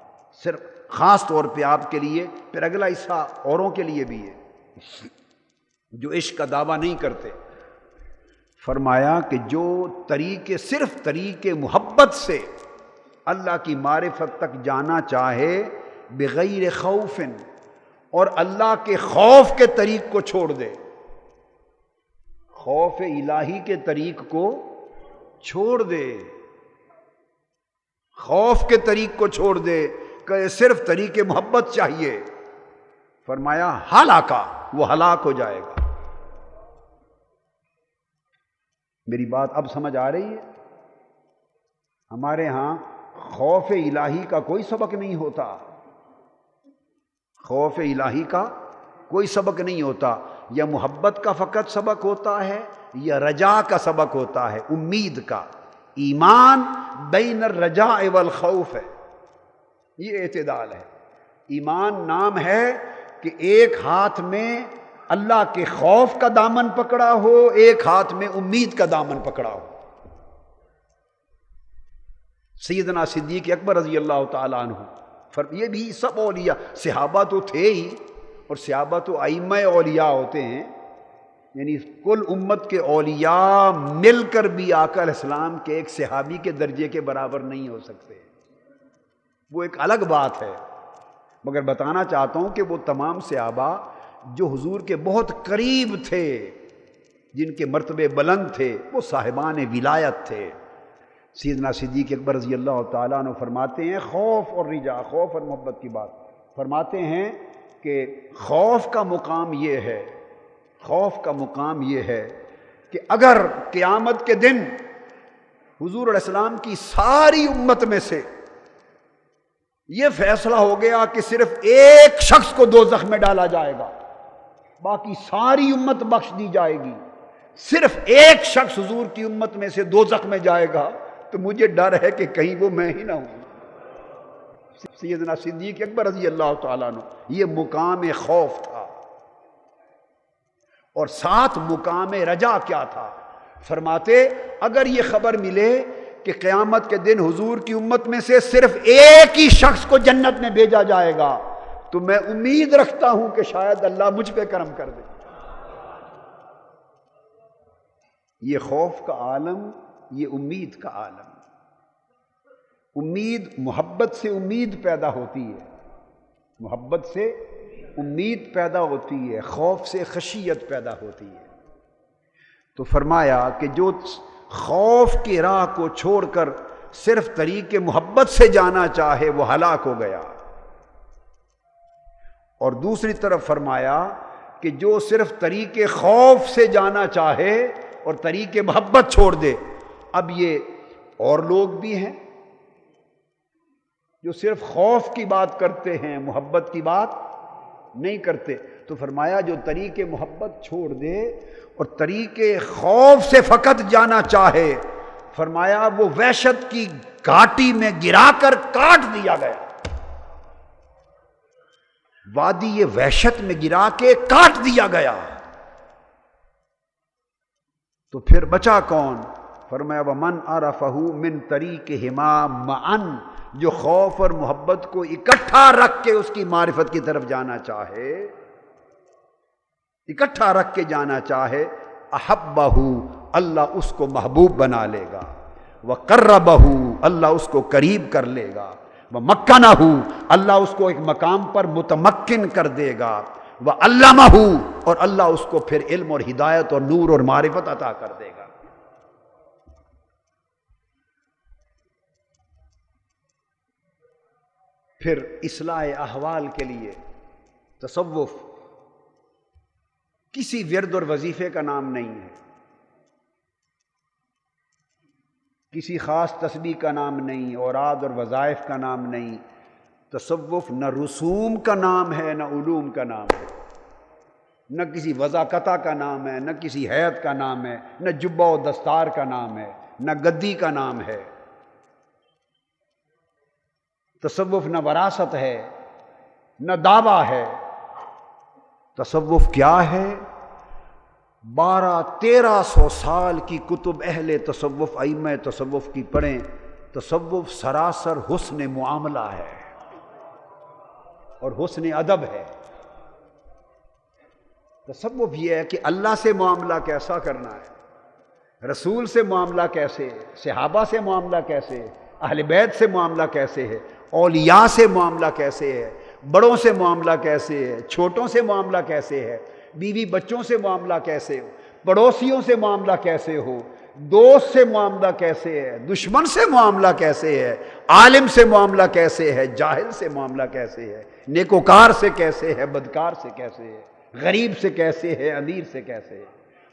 صرف خاص طور پہ آپ کے لیے، پھر اگلا حصہ اوروں کے لیے بھی ہے جو عشق کا دعویٰ نہیں کرتے۔ فرمایا کہ جو صرف طریق محبت سے اللہ کی معرفت تک جانا چاہے بغیر خوف، اور اللہ کے خوف کے طریق کو چھوڑ دے، خوف الہی کے طریق کو چھوڑ دے، خوف کے طریق کو چھوڑ دے کہ صرف طریق محبت چاہیے، فرمایا ہلاکا، وہ ہلاک ہو جائے گا۔ میری بات اب سمجھ آ رہی ہے؟ ہمارے ہاں خوف الہی کا کوئی سبق نہیں ہوتا، خوف الہی کا کوئی سبق نہیں ہوتا، یا محبت کا فقط سبق ہوتا ہے یا رجا کا سبق ہوتا ہے، امید کا۔ ایمان بین الرجاء والخوف ہے، یہ اعتدال ہے۔ ایمان نام ہے کہ ایک ہاتھ میں اللہ کے خوف کا دامن پکڑا ہو، ایک ہاتھ میں امید کا دامن پکڑا ہو۔ سیدنا صدیق اکبر رضی اللہ تعالیٰ عنہ، یہ بھی سب اولیاء، صحابہ تو تھے ہی، اور صحابہ تو ائمہ اولیاء ہوتے ہیں، یعنی کل امت کے اولیاء مل کر بھی آقا علیہ السلام کے ایک صحابی کے درجے کے برابر نہیں ہو سکتے، وہ ایک الگ بات ہے۔ مگر بتانا چاہتا ہوں کہ وہ تمام صحابہ جو حضور کے بہت قریب تھے، جن کے مرتبے بلند تھے، وہ صاحبان ولایت تھے۔ سیدنا صدیق اکبر رضی اللہ تعالیٰ عنہ فرماتے ہیں، خوف اور رجا، خوف اور محبت کی بات فرماتے ہیں کہ خوف کا مقام یہ ہے، خوف کا مقام یہ ہے کہ اگر قیامت کے دن حضور علیہ السلام کی ساری امت میں سے یہ فیصلہ ہو گیا کہ صرف ایک شخص کو دوزخ میں ڈالا جائے گا، باقی ساری امت بخش دی جائے گی، صرف ایک شخص حضور کی امت میں سے دوزخ میں جائے گا، تو مجھے ڈر ہے کہ کہیں وہ میں ہی نہ ہوں۔ سیدنا صدیق اکبر رضی اللہ تعالیٰ عنہ، یہ مقام خوف تھا۔ اور ساتھ مقام رجا کیا تھا؟ فرماتے اگر یہ خبر ملے کہ قیامت کے دن حضور کی امت میں سے صرف ایک ہی شخص کو جنت میں بھیجا جائے گا، تو میں امید رکھتا ہوں کہ شاید اللہ مجھ پہ کرم کر دے۔ یہ خوف کا عالم، یہ امید کا عالم۔ امید، محبت سے امید پیدا ہوتی ہے، محبت سے امید پیدا ہوتی ہے، خوف سے خشیت پیدا ہوتی ہے۔ تو فرمایا کہ جو خوف کی راہ کو چھوڑ کر صرف طریق محبت سے جانا چاہے وہ ہلاک ہو گیا، اور دوسری طرف فرمایا کہ جو صرف طریق خوف سے جانا چاہے اور طریق محبت چھوڑ دے۔ اب یہ اور لوگ بھی ہیں جو صرف خوف کی بات کرتے ہیں، محبت کی بات نہیں کرتے۔ تو فرمایا جو طریق محبت چھوڑ دے اور طریق خوف سے فقط جانا چاہے، فرمایا وہ وحشت کی گھاٹی میں گرا کر کاٹ دیا گیا، وادی یہ وحشت میں گرا کے کاٹ دیا گیا۔ تو پھر بچا کون؟ فرمایا وَمَنْ عَرَفَهُ مِنْ طَرِيقِهِمَا مَعًا، جو خوف اور محبت کو اکٹھا رکھ کے اس کی معرفت کی طرف جانا چاہے، اکٹھا رکھ کے جانا چاہے، احبہ، اللہ اس کو محبوب بنا لے گا، وقربہ، اللہ اس کو قریب کر لے گا، ومکنہ، اللہ اس کو ایک مقام پر متمکن کر دے گا، وعلمہ، اور اللہ اس کو پھر علم اور ہدایت اور نور اور معرفت عطا کر دے گا۔ پھر اصلاح احوال کے لیے تصوف کسی ورد اور وظیفے کا نام نہیں ہے، کسی خاص تسبیح کا نام نہیں، اوراد اور وظائف کا نام نہیں۔ تصوف نہ رسوم کا نام ہے، نہ علوم کا نام ہے، نہ کسی وضاقتہ کا نام ہے، نہ کسی ہیئت کا نام ہے، نہ جبہ و دستار کا نام ہے، نہ گدی کا نام ہے۔ تصوف نہ وراثت ہے، نہ دعویٰ ہے۔ تصوف کیا ہے؟ 1200-1300 سال کی کتب اہل تصوف، ائمہ تصوف کی پڑھیں۔ تصوف سراسر حسن معاملہ ہے اور حسن ادب ہے۔ تصوف یہ ہے کہ اللہ سے معاملہ کیسا کرنا ہے، رسول سے معاملہ کیسے، صحابہ سے معاملہ کیسے، اہل بیت سے معاملہ کیسے ہے، اولیاء سے معاملہ کیسے ہے، بڑوں سے معاملہ کیسے ہے، چھوٹوں سے معاملہ کیسے ہے، بیوی بچوں سے معاملہ کیسے ہو، پڑوسیوں سے معاملہ کیسے ہو، دوست سے معاملہ کیسے ہے، دشمن سے معاملہ کیسے ہے، عالم سے معاملہ کیسے ہے، جاہل سے معاملہ کیسے ہے، نیکوکار سے کیسے ہے، بدکار سے کیسے ہے، غریب سے کیسے ہے، امیر سے کیسے ہے۔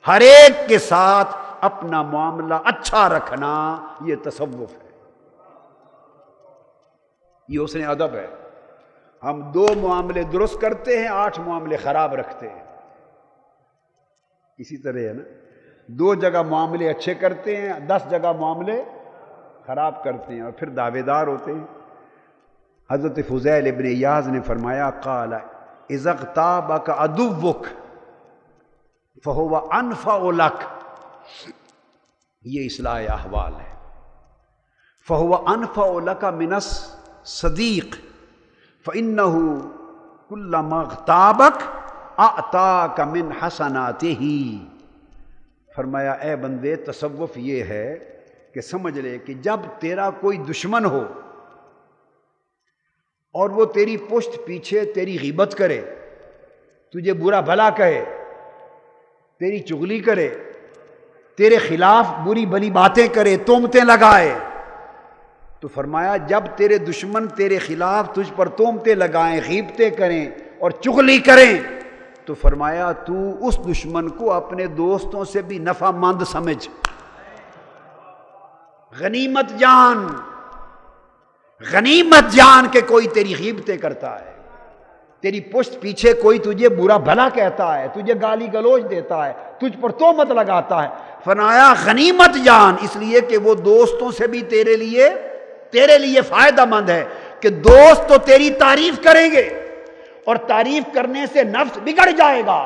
ہر ایک کے ساتھ اپنا معاملہ اچھا رکھنا، یہ تصوف ہے، یہ حسن ادب ہے۔ ہم 2 معاملے درست کرتے ہیں، 8 معاملے خراب رکھتے ہیں. اسی طرح ہے نا، 2 جگہ معاملے اچھے کرتے ہیں، 10 جگہ معاملے خراب کرتے ہیں، اور پھر دعوے دار ہوتے ہیں. حضرت فضیل ابن ایاز نے فرمایا قال اذا اغتابك عدوك فهو انفع لك، یہ اصلاح احوال ہے. فهو انفع لك من الصديق فانه كلما اغتابك اعطاك من حسناته. فرمایا اے بندے، تصوف یہ ہے کہ سمجھ لے کہ جب تیرا کوئی دشمن ہو اور وہ تیری پشت پیچھے تیری غیبت کرے، تجھے برا بھلا کہے، تیری چغلی کرے، تیرے خلاف بری بھلی باتیں کرے، تہمتیں لگائے، تو فرمایا جب تیرے دشمن تیرے خلاف تجھ پر تہمتیں لگائیں، غیبتیں کریں اور چغلی کریں، تو فرمایا تو اس دشمن کو اپنے دوستوں سے بھی نفع مند سمجھ، غنیمت جان، غنیمت جان کہ کوئی تیری غیبتیں کرتا ہے، تیری پشت پیچھے کوئی تجھے برا بھلا کہتا ہے، تجھے گالی گلوچ دیتا ہے، تجھ پر تہمت لگاتا ہے. فرمایا غنیمت جان، اس لیے کہ وہ دوستوں سے بھی تیرے لیے فائدہ مند ہے، کہ دوست تو تیری تعریف کریں گے اور تعریف کرنے سے نفس بگڑ جائے گا،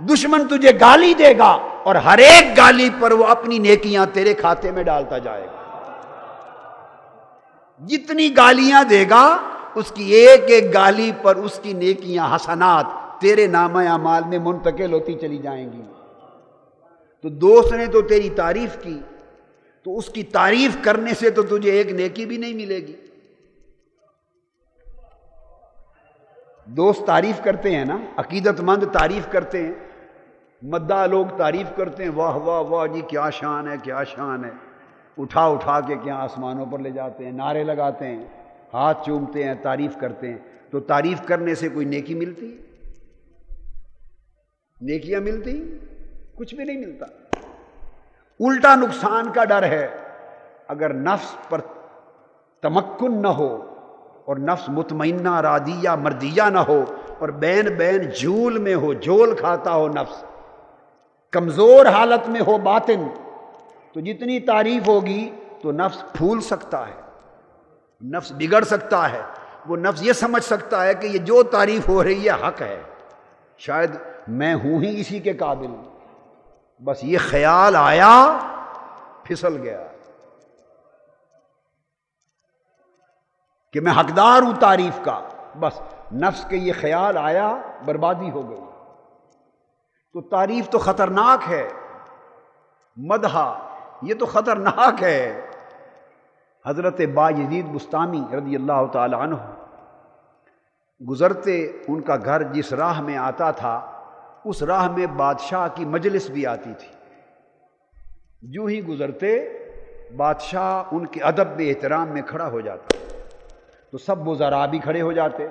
دشمن تجھے گالی دے گا اور ہر ایک گالی پر وہ اپنی نیکیاں تیرے کھاتے میں ڈالتا جائے گا. جتنی گالیاں دے گا اس کی ایک ایک گالی پر اس کی نیکیاں حسنات تیرے نامہ اعمال میں منتقل ہوتی چلی جائیں گی. تو دوست نے تو تیری تعریف کی، تو اس کی تعریف کرنے سے تو تجھے ایک نیکی بھی نہیں ملے گی. دوست تعریف کرتے ہیں نا، عقیدت مند تعریف کرتے ہیں، مداح لوگ تعریف کرتے ہیں، واہ واہ واہ جی کیا شان ہے، کیا شان ہے، اٹھا اٹھا کے کیا آسمانوں پر لے جاتے ہیں، نعرے لگاتے ہیں، ہاتھ چومتے ہیں، تعریف کرتے ہیں. تو تعریف کرنے سے کوئی نیکی ملتی؟ نیکیاں ملتی؟ کچھ بھی نہیں ملتا. الٹا نقصان کا ڈر ہے. اگر نفس پر تمکن نہ ہو اور نفس مطمئنہ راضیہ مردیہ نہ ہو اور بین بین جھول میں ہو، جھول کھاتا ہو، نفس کمزور حالت میں ہو باطن، تو جتنی تعریف ہوگی تو نفس پھول سکتا ہے، نفس بگڑ سکتا ہے. وہ نفس یہ سمجھ سکتا ہے کہ یہ جو تعریف ہو رہی ہے حق ہے، شاید میں ہوں ہی اسی کے قابل. بس یہ خیال آیا، پھسل گیا کہ میں حقدار ہوں تعریف کا. بس نفس کے یہ خیال آیا، بربادی ہو گئی. تو تعریف تو خطرناک ہے، مدح یہ تو خطرناک ہے. حضرت بایزید بستامی رضی اللہ تعالی عنہ گزرتے، ان کا گھر جس راہ میں آتا تھا اس راہ میں بادشاہ کی مجلس بھی آتی تھی. جو ہی گزرتے بادشاہ ان کے ادب میں احترام میں کھڑا ہو جاتا، تو سب وزراء بھی کھڑے ہو جاتے.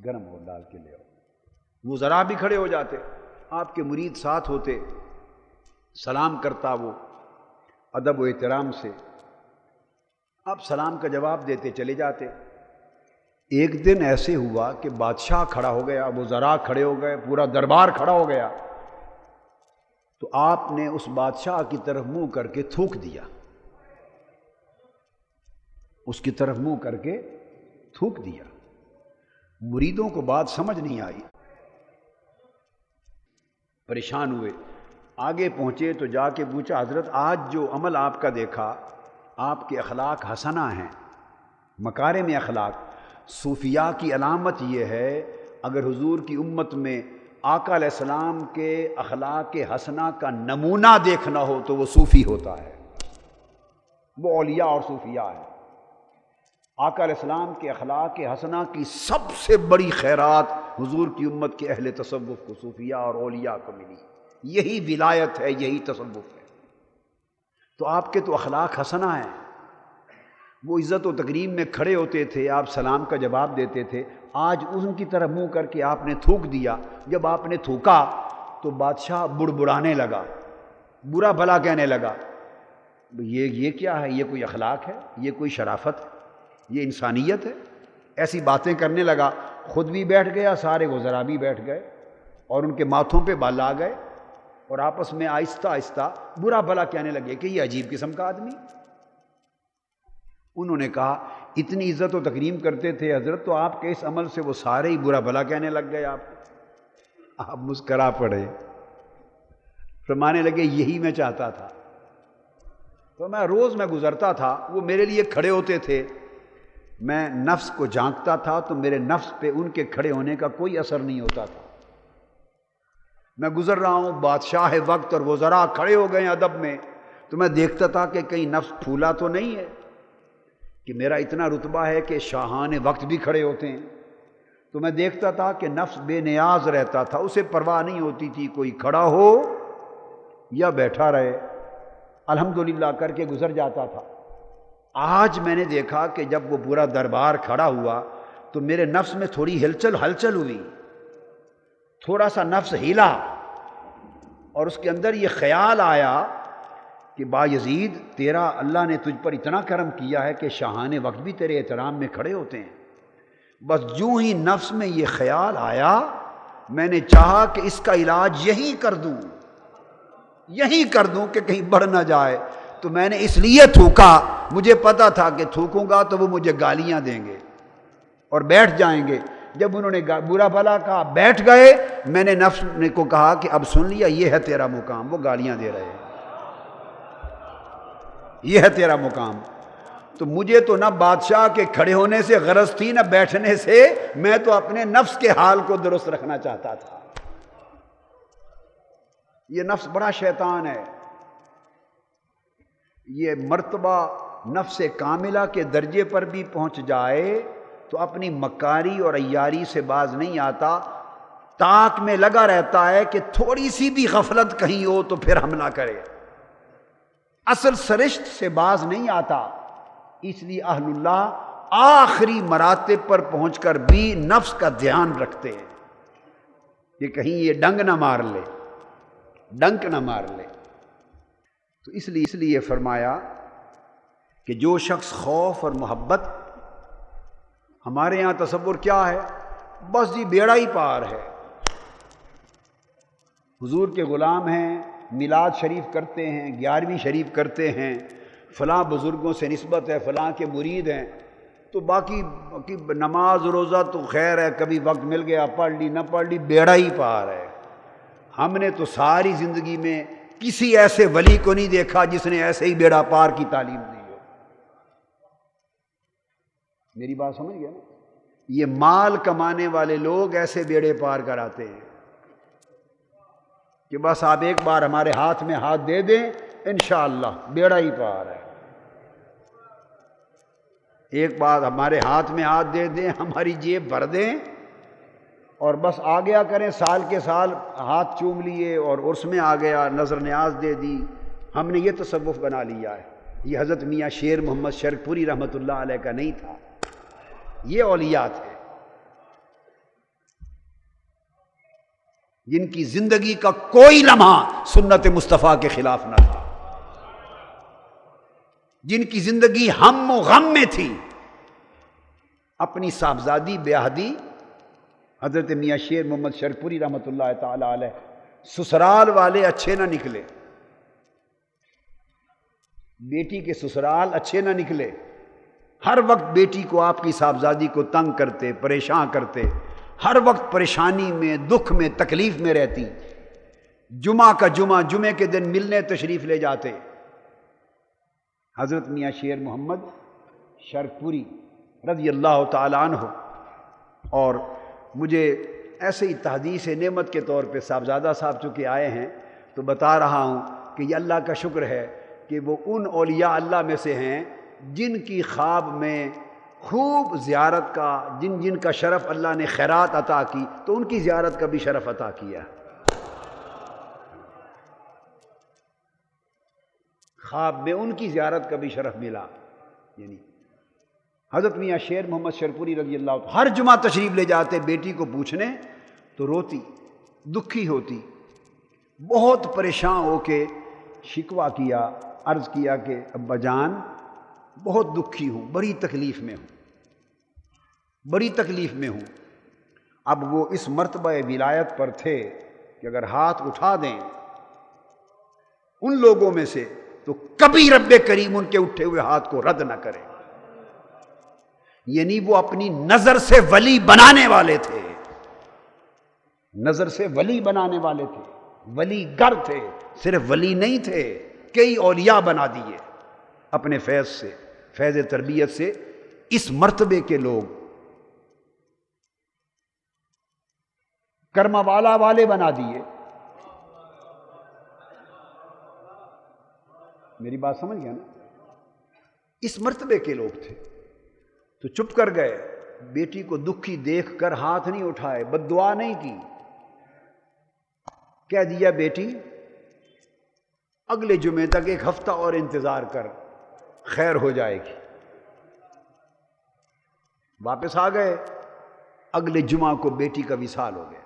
گرم ہو ڈال کے لے آؤ. وزراء بھی کھڑے ہو جاتے، آپ کے مرید ساتھ ہوتے، سلام کرتا وہ ادب و احترام سے، آپ سلام کا جواب دیتے چلے جاتے. ایک دن ایسے ہوا کہ بادشاہ کھڑا ہو گیا، وزراء کھڑے ہو گئے، پورا دربار کھڑا ہو گیا. تو آپ نے اس بادشاہ کی طرف منہ کر کے تھوک دیا، اس کی طرف منہ کر کے تھوک دیا. مریدوں کو بات سمجھ نہیں آئی، پریشان ہوئے. آگے پہنچے تو جا کے پوچھا، حضرت آج جو عمل آپ کا دیکھا، آپ کے اخلاق حسنہ ہیں، مکارم اخلاق. صوفیاء کی علامت یہ ہے، اگر حضور کی امت میں آقا علیہ السلام کے اخلاق حسنہ کا نمونہ دیکھنا ہو تو وہ صوفی ہوتا ہے، وہ اولیاء اور صوفیاء ہیں. آقا علیہ السلام کے اخلاق حسنہ کی سب سے بڑی خیرات حضور کی امت کے اہل تصوف کو، صوفیاء اور اولیاء کو ملی. یہی ولایت ہے، یہی تصوف ہے. تو آپ کے تو اخلاق حسنہ ہیں. وہ عزت و تکریم میں کھڑے ہوتے تھے، آپ سلام کا جواب دیتے تھے. آج ان کی طرف منہ کر کے آپ نے تھوک دیا. جب آپ نے تھوکا تو بادشاہ بڑبڑانے لگا، برا بھلا کہنے لگا. یہ کیا ہے؟ یہ کوئی اخلاق ہے؟ یہ کوئی شرافت ہے؟ یہ انسانیت ہے؟ ایسی باتیں کرنے لگا، خود بھی بیٹھ گیا، سارے وزراء بھی بیٹھ گئے اور ان کے ماتھوں پہ بال آ گئے اور آپس میں آہستہ آہستہ برا بھلا کہنے لگے کہ یہ عجیب قسم کا آدمی۔ انہوں نے کہا اتنی عزت و تکریم کرتے تھے حضرت، تو آپ کے اس عمل سے وہ سارے ہی برا بھلا کہنے لگ گئے آپ مسکرا پڑے، فرمانے لگے یہی میں چاہتا تھا۔ تو میں گزرتا تھا، وہ میرے لیے کھڑے ہوتے تھے، میں نفس کو جھانکتا تھا تو میرے نفس پہ ان کے کھڑے ہونے کا کوئی اثر نہیں ہوتا تھا۔ میں گزر رہا ہوں، بادشاہ وقت اور وزراء کھڑے ہو گئے ہیں ادب میں، تو میں دیکھتا تھا کہ کہیں نفس پھولا تو نہیں ہے، کہ میرا اتنا رتبہ ہے کہ شاہان وقت بھی کھڑے ہوتے ہیں۔ تو میں دیکھتا تھا کہ نفس بے نیاز رہتا تھا، اسے پرواہ نہیں ہوتی تھی کوئی کھڑا ہو یا بیٹھا رہے، الحمدللہ کر کے گزر جاتا تھا۔ آج میں نے دیکھا کہ جب وہ پورا دربار کھڑا ہوا تو میرے نفس میں تھوڑی ہلچل ہوئی، تھوڑا سا نفس ہلا اور اس کے اندر یہ خیال آیا کہ بایزید تیرا اللہ نے تجھ پر اتنا کرم کیا ہے کہ شاہان وقت بھی تیرے احترام میں کھڑے ہوتے ہیں۔ بس جو ہی نفس میں یہ خیال آیا، میں نے چاہا کہ اس کا علاج یہی کر دوں کہ کہیں بڑھ نہ جائے، تو میں نے اس لیے تھوکا، مجھے پتا تھا کہ تھوکوں گا تو وہ مجھے گالیاں دیں گے اور بیٹھ جائیں گے۔ جب انہوں نے برا بھلا کہا بیٹھ گئے، میں نے نفس کو کہا کہ اب سن لیا، یہ ہے تیرا مقام۔ وہ گالیاں دے رہے ہیں، یہ ہے تیرا مقام۔ تو مجھے تو نہ بادشاہ کے کھڑے ہونے سے غرض تھی نہ بیٹھنے سے، میں تو اپنے نفس کے حال کو درست رکھنا چاہتا تھا۔ یہ نفس بڑا شیطان ہے، یہ مرتبہ نفس کاملہ کے درجے پر بھی پہنچ جائے تو اپنی مکاری اور عیاری سے باز نہیں آتا، تاک میں لگا رہتا ہے کہ تھوڑی سی بھی غفلت کہیں ہو تو پھر حملہ کرے، اصل سرشت سے باز نہیں آتا۔ اس لیے اہل اللہ آخری مراتب پر پہنچ کر بھی نفس کا دھیان رکھتے ہیں کہ کہیں یہ ڈنک نہ مار لے۔ تو اس لیے فرمایا کہ جو شخص خوف اور محبت، ہمارے یہاں تصور کیا ہے، بس جی بیڑا ہی پار ہے، حضور کے غلام ہیں، میلاد شریف کرتے ہیں، 11ویں شریف کرتے ہیں، فلاں بزرگوں سے نسبت ہے، فلاں کے مرید ہیں، تو باقی نماز روزہ تو خیر ہے، کبھی وقت مل گیا پڑھ لی، نہ پڑھ لی، بیڑا ہی پار ہے۔ ہم نے تو ساری زندگی میں کسی ایسے ولی کو نہیں دیکھا جس نے ایسے ہی بیڑا پار کی تعلیم دی ہو۔ میری بات سمجھ گیا نا؟ یہ مال کمانے والے لوگ ایسے بیڑے پار کراتے ہیں کہ بس آپ ایک بار ہمارے ہاتھ میں ہاتھ دے دیں، انشاءاللہ بیڑا ہی پار ہے۔ ایک بار ہمارے ہاتھ میں ہاتھ دے دیں، ہماری جیب بھر دیں اور بس آ گیا کریں، سال کے سال ہاتھ چوم لیے اور عرس میں آ گیا، نظر نیاز دے دی، ہم نے یہ تصوف بنا لیا ہے۔ یہ حضرت میاں شیر محمد شرک پوری رحمۃ اللہ علیہ کا نہیں تھا، یہ اولیاء تھے جن کی زندگی کا کوئی لمحہ سنت مصطفیٰ کے خلاف نہ تھا، جن کی زندگی ہم و غم میں تھی۔ اپنی صاحبزادی بیاہدی حضرت میاں شیر محمد شرک پوری رحمۃ اللہ تعالی علیہ، سسرال والے اچھے نہ نکلے، بیٹی کے سسرال اچھے نہ نکلے، ہر وقت بیٹی کو، آپ کی صاحبزادی کو تنگ کرتے، پریشان کرتے، ہر وقت پریشانی میں، دکھ میں، تکلیف میں رہتی۔ جمعہ کا جمعے کے دن ملنے تشریف لے جاتے حضرت میاں شیر محمد شرک پوری رضی اللہ تعالی عنہ۔ اور مجھے ایسے ہی تحدیث نعمت کے طور پہ صاحبزادہ صاحب چونکہ آئے ہیں تو بتا رہا ہوں کہ یہ اللہ کا شکر ہے کہ وہ ان اولیاء اللہ میں سے ہیں جن کی خواب میں خوب زیارت کا، جن کا شرف اللہ نے خیرات عطا کی تو ان کی زیارت کا بھی شرف عطا کیا۔ خواب میں ان کی زیارت کا بھی شرف ملا۔ یعنی حضرت میاں شیر محمد شرک پوری رضی اللہ عنہ ہر جمعہ تشریف لے جاتے بیٹی کو پوچھنے، تو روتی، دکھی ہوتی، بہت پریشان ہو کے شکوہ کیا، عرض کیا کہ ابا جان بہت دکھی ہوں، بڑی تکلیف میں ہوں۔ بڑی تکلیف میں ہوں۔ اب وہ اس مرتبہ ولایت پر تھے کہ اگر ہاتھ اٹھا دیں ان لوگوں میں سے تو کبھی رب کریم ان کے اٹھے ہوئے ہاتھ کو رد نہ کرے۔ یعنی وہ اپنی نظر سے ولی بنانے والے تھے، نظر سے ولی بنانے والے تھے، ولی گر تھے، صرف ولی نہیں تھے، کئی اولیاء بنا دیے اپنے فیض سے، فیض تربیت سے۔ اس مرتبے کے لوگ کرما والا والے بنا دیے۔ میری بات سمجھ گیا نا؟ اس مرتبے کے لوگ تھے تو چپ کر گئے، بیٹی کو دکھی دیکھ کر ہاتھ نہیں اٹھائے، بد دعا نہیں کی، کہہ دیا بیٹی اگلے جمعے تک 1 ہفتہ اور انتظار کر، خیر ہو جائے گی۔ واپس آ گئے، اگلے جمعہ کو بیٹی کا وصال ہو گیا،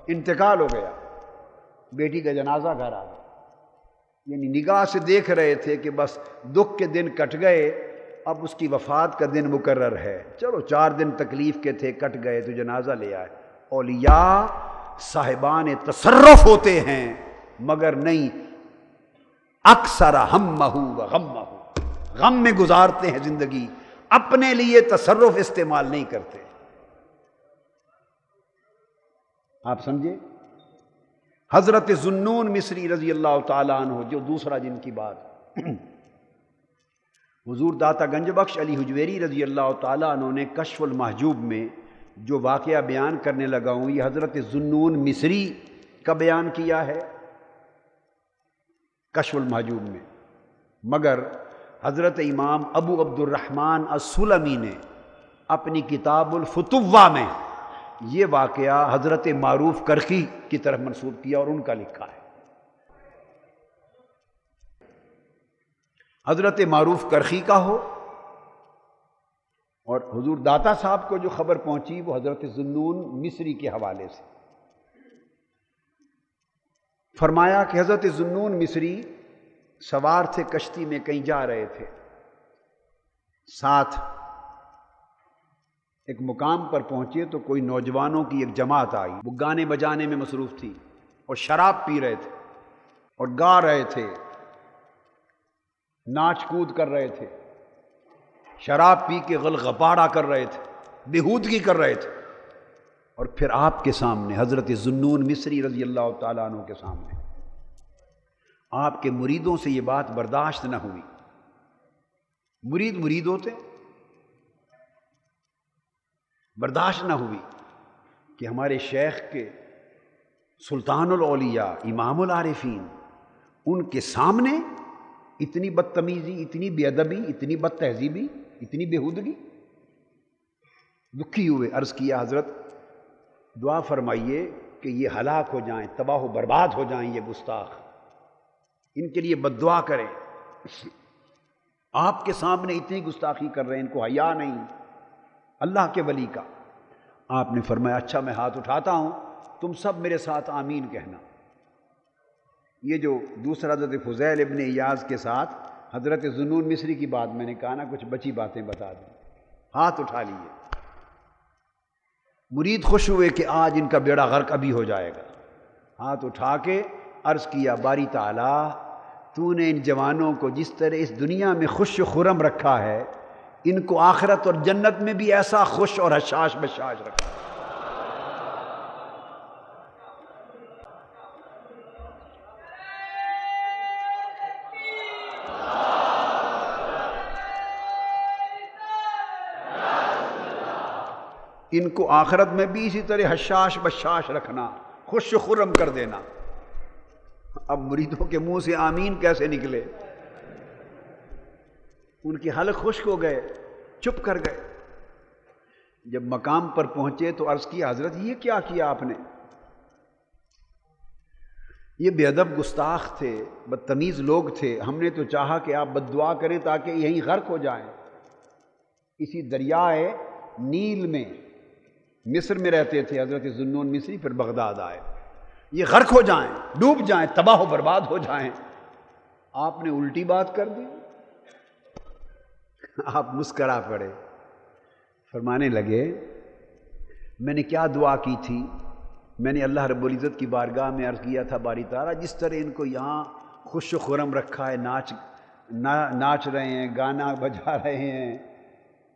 انتقال ہو گیا، بیٹی کا جنازہ گھر آ گیا۔ یعنی نگاہ سے دیکھ رہے تھے کہ بس دکھ کے دن کٹ گئے، اب اس کی وفات کا دن مقرر ہے، چلو 4 دن تکلیف کے تھے کٹ گئے تو جنازہ لے آئے۔ اولیاء صاحبان تصرف ہوتے ہیں مگر نہیں، اکثر ہمہ و غمہ، غم میں گزارتے ہیں زندگی، اپنے لیے تصرف استعمال نہیں کرتے۔ آپ سمجھے؟ حضرت ذوالنون مصری رضی اللہ تعالیٰ عنہ، جو دوسرا جن کی بات حضور داتا گنج بخش علی حجویری رضی اللہ تعالیٰ عنہ نے کشف المحجوب میں جو واقعہ بیان کرنے لگا ہوں، یہ حضرت ذوالنون مصری کا بیان کیا ہے کشف المحجوب میں، مگر حضرت امام ابو عبد الرحمن السلمی نے اپنی کتاب الفتوہ میں یہ واقعہ حضرت معروف کرخی کی طرف منسوب کیا اور ان کا لکھا ہے۔ حضرت معروف کرخی کا ہو اور حضور داتا صاحب کو جو خبر پہنچی وہ حضرت ذوالنون مصری کے حوالے سے۔ فرمایا کہ حضرت ذوالنون مصری سوار تھے، کشتی میں کہیں جا رہے تھے، ساتھ ایک مقام پر پہنچے تو کوئی نوجوانوں کی ایک جماعت آئی، وہ گانے بجانے میں مصروف تھی اور شراب پی رہے تھے اور گا رہے تھے، ناچ کود کر رہے تھے، شراب پی کے غلغپاڑا کر رہے تھے، بےہودگی کر رہے تھے، اور پھر آپ کے سامنے حضرت ذوالنون مصری رضی اللہ تعالیٰ عنہ کے سامنے آپ کے مریدوں سے یہ بات برداشت نہ ہوئی۔ مرید ہوتے برداشت نہ ہوئی کہ ہمارے شیخ کے سلطان الاولیاء امام العارفین ان کے سامنے اتنی بدتمیزی، اتنی بے ادبی، اتنی بد تہذیبی، اتنی بےہودگی۔ دکھی ہوئے، عرض کیا حضرت دعا فرمائیے کہ یہ ہلاک ہو جائیں، تباہ و برباد ہو جائیں، یہ گستاخ، ان کے لیے بد دعا کریں، آپ کے سامنے اتنی گستاخی کر رہے ہیں، ان کو حیا نہیں اللہ کے ولی کا۔ آپ نے فرمایا اچھا میں ہاتھ اٹھاتا ہوں، تم سب میرے ساتھ آمین کہنا۔ یہ جو دوسرا حضرت فضیل ابن ایاز کے ساتھ حضرت ذوالنون مصری کی بات میں نے کہا نا، کچھ بچی باتیں بتا دیں، ہاتھ اٹھا لیے۔ مرید خوش ہوئے کہ آج ان کا بیڑا غرق ابھی ہو جائے گا، ہاتھ اٹھا کے عرض کیا باری تعالیٰ تو نے ان جوانوں کو جس طرح اس دنیا میں خوش و خرم رکھا ہے، ان کو آخرت اور جنت میں بھی ایسا خوش اور حشاش بشاش رکھا۔ ان کو آخرت میں بھی اسی طرح حشاش بشاش رکھنا، خوش و خرم کر دینا۔ اب مریدوں کے منہ سے آمین کیسے نکلے؟ ان کے حلق خشک ہو گئے، چپ کر گئے۔ جب مقام پر پہنچے تو عرض کیا حضرت یہ کیا کیا آپ نے؟ یہ بے ادب گستاخ تھے، بدتمیز لوگ تھے، ہم نے تو چاہا کہ آپ بد دعا کریں تاکہ یہیں غرق ہو جائیں۔ اسی دریائے نیل میں مصر میں رہتے تھے حضرت ذوالنون مصری، پھر بغداد آئے، یہ غرق ہو جائیں، ڈوب جائیں، تباہ و برباد ہو جائیں۔ آپ نے الٹی بات کر دی، آپ مسکرا پڑے، فرمانے لگے میں نے کیا دعا کی تھی؟ میں نے اللہ رب العزت کی بارگاہ میں عرض کیا تھا باری تعالیٰ جس طرح ان کو یہاں خوش و خرم رکھا ہے، ناچ رہے ہیں، گانا بجا رہے ہیں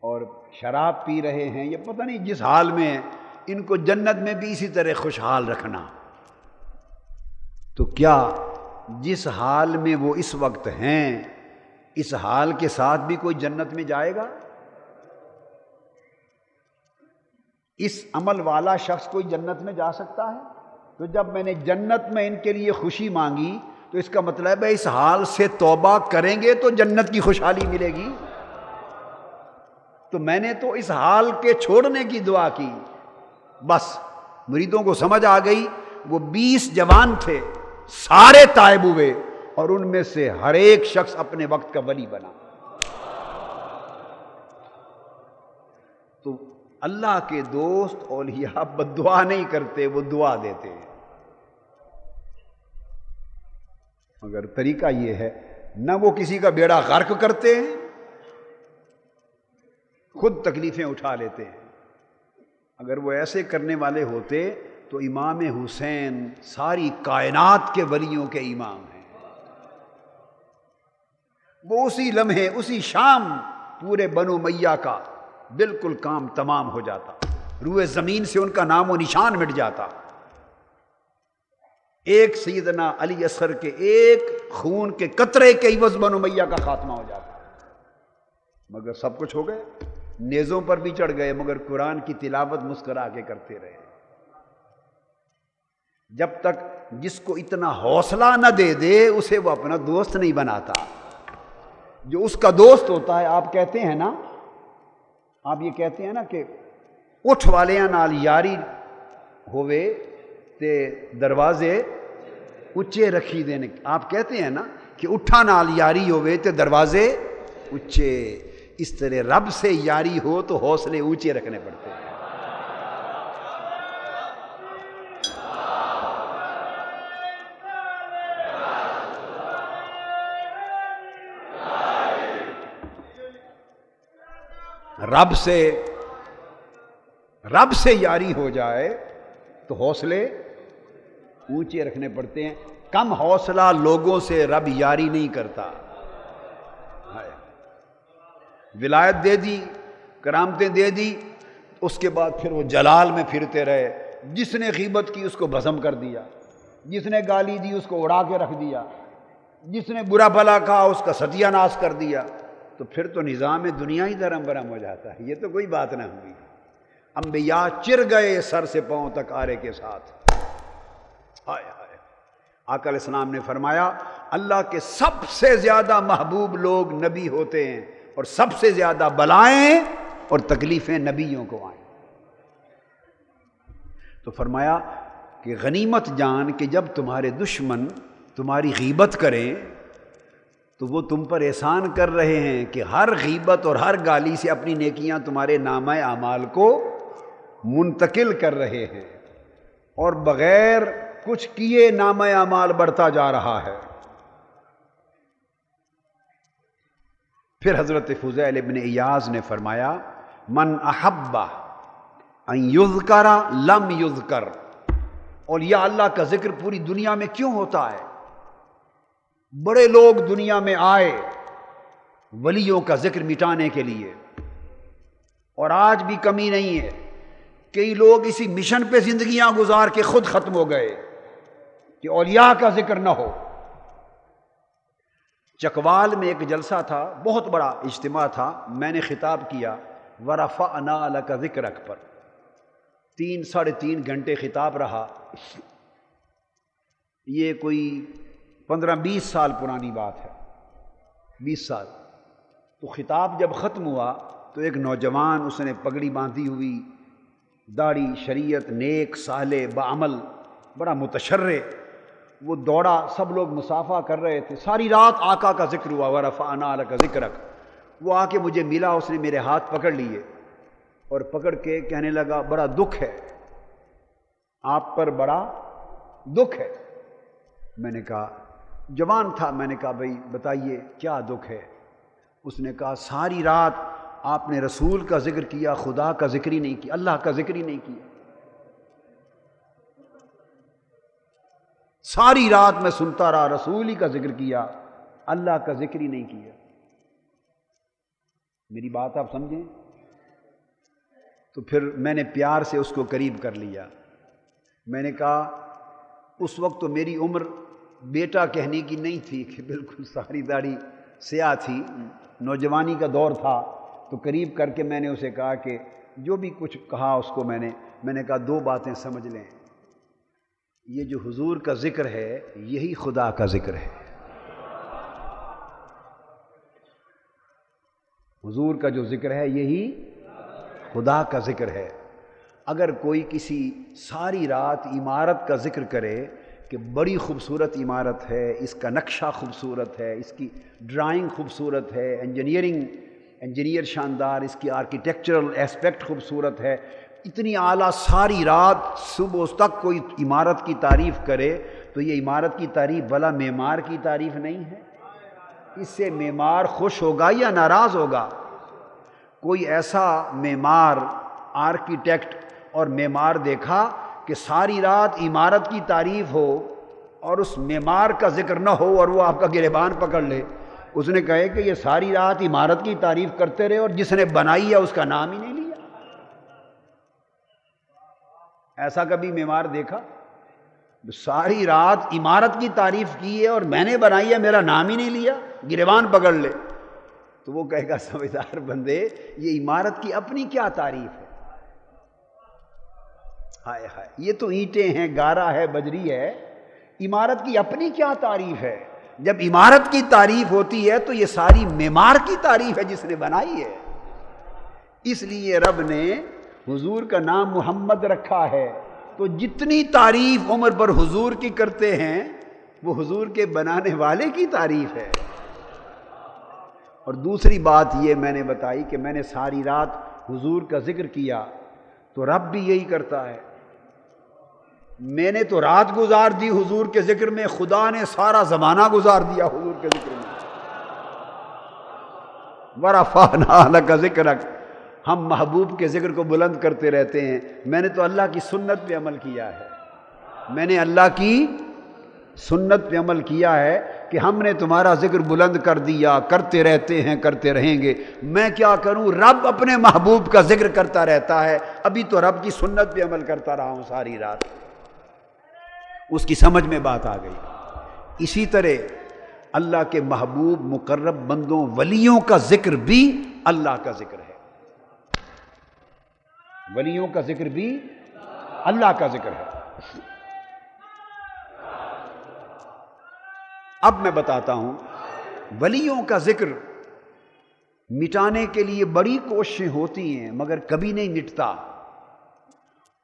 اور شراب پی رہے ہیں، یہ پتہ نہیں جس حال میں ہیں، ان کو جنت میں بھی اسی طرح خوشحال رکھنا۔ تو کیا جس حال میں وہ اس وقت ہیں اس حال کے ساتھ بھی کوئی جنت میں جائے گا؟ اس عمل والا شخص کوئی جنت میں جا سکتا ہے؟ تو جب میں نے جنت میں ان کے لیے خوشی مانگی تو اس کا مطلب ہے اس حال سے توبہ کریں گے تو جنت کی خوشحالی ملے گی۔ تو میں نے تو اس حال کے چھوڑنے کی دعا کی۔ بس مریدوں کو سمجھ آ گئی، وہ 20 جوان تھے، سارے تائب ہوئے اور ان میں سے ہر ایک شخص اپنے وقت کا ولی بنا۔ تو اللہ کے دوست اولیاء بد دعا نہیں کرتے، وہ دعا دیتے ہیں۔ مگر طریقہ یہ ہے، نہ وہ کسی کا بیڑا غرق کرتے ہیں، خود تکلیفیں اٹھا لیتے ہیں۔ اگر وہ ایسے کرنے والے ہوتے تو امام حسین ساری کائنات کے ولیوں کے امام ہیں۔ وہ اسی لمحے اسی شام پورے بنو امیہ کا بالکل کام تمام ہو جاتا، روئے زمین سے ان کا نام و نشان مٹ جاتا۔ ایک سیدنا علی اصغر کے ایک خون کے قطرے کے عوض بنو امیہ کا خاتمہ ہو جاتا۔ مگر سب کچھ ہو گئے، نیزوں پر بھی چڑھ گئے، مگر قرآن کی تلاوت مسکرا کے کرتے رہے۔ جب تک جس کو اتنا حوصلہ نہ دے دے اسے وہ اپنا دوست نہیں بناتا۔ جو اس کا دوست ہوتا ہے، آپ کہتے ہیں نا، آپ یہ کہتے ہیں نا کہ اٹھ والیاں نال یاری ہوئے تے دروازے اچے رکھی دینے، آپ کہتے ہیں نا کہ اٹھا نال یاری ہوئے تے دروازے اچے۔ اس طرح رب سے یاری ہو تو حوصلے اونچے رکھنے پڑتے ہیں۔ رب سے یاری ہو جائے تو حوصلے اونچے رکھنے پڑتے ہیں۔ کم حوصلہ لوگوں سے رب یاری نہیں کرتا۔ ولایت دے دی، کرامتیں دے دی، اس کے بعد پھر وہ جلال میں پھرتے رہے۔ جس نے غیبت کی اس کو بھسم کر دیا، جس نے گالی دی اس کو اڑا کے رکھ دیا، جس نے برا بھلا کہا اس کا ستیہ ناش کر دیا، تو پھر تو نظام دنیا ہی درم برم ہو جاتا ہے۔ یہ تو کوئی بات نہ ہوئی۔ انبیاء چر گئے سر سے پاؤں تک آرے کے ساتھ۔ ہائے ہائے، آقا علیہ السلام نے فرمایا اللہ کے سب سے زیادہ محبوب لوگ نبی ہوتے ہیں اور سب سے زیادہ بلائیں اور تکلیفیں نبیوں کو آئیں۔ تو فرمایا کہ غنیمت جان کہ جب تمہارے دشمن تمہاری غیبت کریں تو وہ تم پر احسان کر رہے ہیں کہ ہر غیبت اور ہر گالی سے اپنی نیکیاں تمہارے نامہ اعمال کو منتقل کر رہے ہیں، اور بغیر کچھ کیے نامہ اعمال بڑھتا جا رہا ہے۔ پھر حضرت فضیل ابن ایاز نے فرمایا من احب ان یذکر لم یذکر، اولیاء اللہ کا ذکر پوری دنیا میں کیوں ہوتا ہے؟ بڑے لوگ دنیا میں آئے ولیوں کا ذکر مٹانے کے لیے، اور آج بھی کمی نہیں ہے۔ کئی لوگ اسی مشن پہ زندگیاں گزار کے خود ختم ہو گئے کہ اولیاء کا ذکر نہ ہو۔ چکوال میں ایک جلسہ تھا، بہت بڑا اجتماع تھا، میں نے خطاب کیا وَرَفَعْنَا لَكَ ذِكْرَكَ پر 3-3.5 گھنٹے خطاب رہا۔ یہ کوئی 15-20 سال پرانی بات ہے، 20 سال۔ تو خطاب جب ختم ہوا تو ایک نوجوان، اس نے پگڑی باندھی ہوئی، داڑھی، شریعت، نیک، صالح، بعمل، بڑا متشرع، وہ دوڑا، سب لوگ مصافحہ کر رہے تھے، ساری رات آقا کا ذکر ہوا وَرَفَعْنَا لَكَ ذِكْرَكَ۔ وہ آ کے مجھے ملا، اس نے میرے ہاتھ پکڑ لیے اور پکڑ کے کہنے لگا بڑا دکھ ہے آپ پر، بڑا دکھ ہے۔ میں نے کہا، جوان تھا، میں نے کہا بھائی بتائیے کیا دکھ ہے؟ اس نے کہا ساری رات آپ نے رسول کا ذکر کیا، خدا کا ذکر ہی نہیں کیا، اللہ کا ذکر ہی نہیں کیا۔ ساری رات میں سنتا رہا، رسول ہی کا ذکر کیا، اللہ کا ذکر ہی نہیں کیا۔ میری بات آپ سمجھیں؟ تو پھر میں نے پیار سے اس کو قریب کر لیا۔ میں نے کہا اس وقت تو میری عمر بیٹا کہنے کی نہیں تھی کہ بالکل ساری داڑھی سیاہ تھی، نوجوانی کا دور تھا، تو قریب کر کے میں نے اسے کہا کہ جو بھی کچھ کہا اس کو میں نے کہا دو باتیں سمجھ لیں، یہ جو حضور کا ذکر ہے یہی خدا کا ذکر ہے۔ حضور کا جو ذکر ہے یہی خدا کا ذکر ہے۔ اگر کوئی کسی ساری رات عمارت کا ذکر کرے کہ بڑی خوبصورت عمارت ہے، اس کا نقشہ خوبصورت ہے، اس کی ڈرائنگ خوبصورت ہے، انجینئر شاندار، اس کی آرکیٹیکچرل ایسپیکٹ خوبصورت ہے، اتنی اعلیٰ، ساری رات صبح تک کوئی عمارت کی تعریف کرے، تو یہ عمارت کی تعریف بھلا معمار کی تعریف نہیں ہے؟ اس سے معمار خوش ہوگا یا ناراض ہوگا؟ کوئی ایسا معمار، آرکیٹیکٹ اور معمار دیکھا کہ ساری رات عمارت کی تعریف ہو اور اس معمار کا ذکر نہ ہو اور وہ آپ کا گریبان پکڑ لے؟ اس نے کہے کہ یہ ساری رات عمارت کی تعریف کرتے رہے اور جس نے بنائی ہے اس کا نام ہی نہیں لیا۔ ایسا کبھی معمار دیکھا؟ ساری رات عمارت کی تعریف کی ہے اور میں نے بنائی ہے، میرا نام ہی نہیں لیا، گریبان پکڑ لے۔ تو وہ کہے گا سمجھدار بندے، یہ عمارت کی اپنی کیا تعریف ہے؟ ہائے ہائے، یہ تو اینٹیں ہیں، گارا ہے، بجری ہے، عمارت کی اپنی کیا تعریف ہے؟ جب عمارت کی تعریف ہوتی ہے تو یہ ساری معمار کی تعریف ہے جس نے بنائی ہے۔ اس لیے رب نے حضور کا نام محمد رکھا ہے، تو جتنی تعریف عمر پر حضور کی کرتے ہیں وہ حضور کے بنانے والے کی تعریف ہے۔ اور دوسری بات یہ میں نے بتائی کہ میں نے ساری رات حضور کا ذکر کیا، تو رب بھی یہی کرتا ہے۔ میں نے تو رات گزار دی حضور کے ذکر میں، خدا نے سارا زمانہ گزار دیا حضور کے ذکر میں۔ وَرَفَعْنَا لَكَ ذِكْرَكَ، ہم محبوب کے ذکر کو بلند کرتے رہتے ہیں۔ میں نے تو اللہ کی سنت پہ عمل کیا ہے، میں نے اللہ کی سنت پہ عمل کیا ہے کہ ہم نے تمہارا ذکر بلند کر دیا، کرتے رہتے ہیں، کرتے رہیں گے۔ میں کیا کروں؟ رب اپنے محبوب کا ذکر کرتا رہتا ہے، ابھی تو رب کی سنت پہ عمل کرتا رہا ہوں ساری رات۔ اس کی سمجھ میں بات آ گئی۔ اسی طرح اللہ کے محبوب مقرب بندوں ولیوں کا ذکر بھی اللہ کا ذکر ہے، ولیوں کا ذکر بھی اللہ کا ذکر ہے۔ اب میں بتاتا ہوں، ولیوں کا ذکر مٹانے کے لیے بڑی کوششیں ہوتی ہیں مگر کبھی نہیں مٹتا،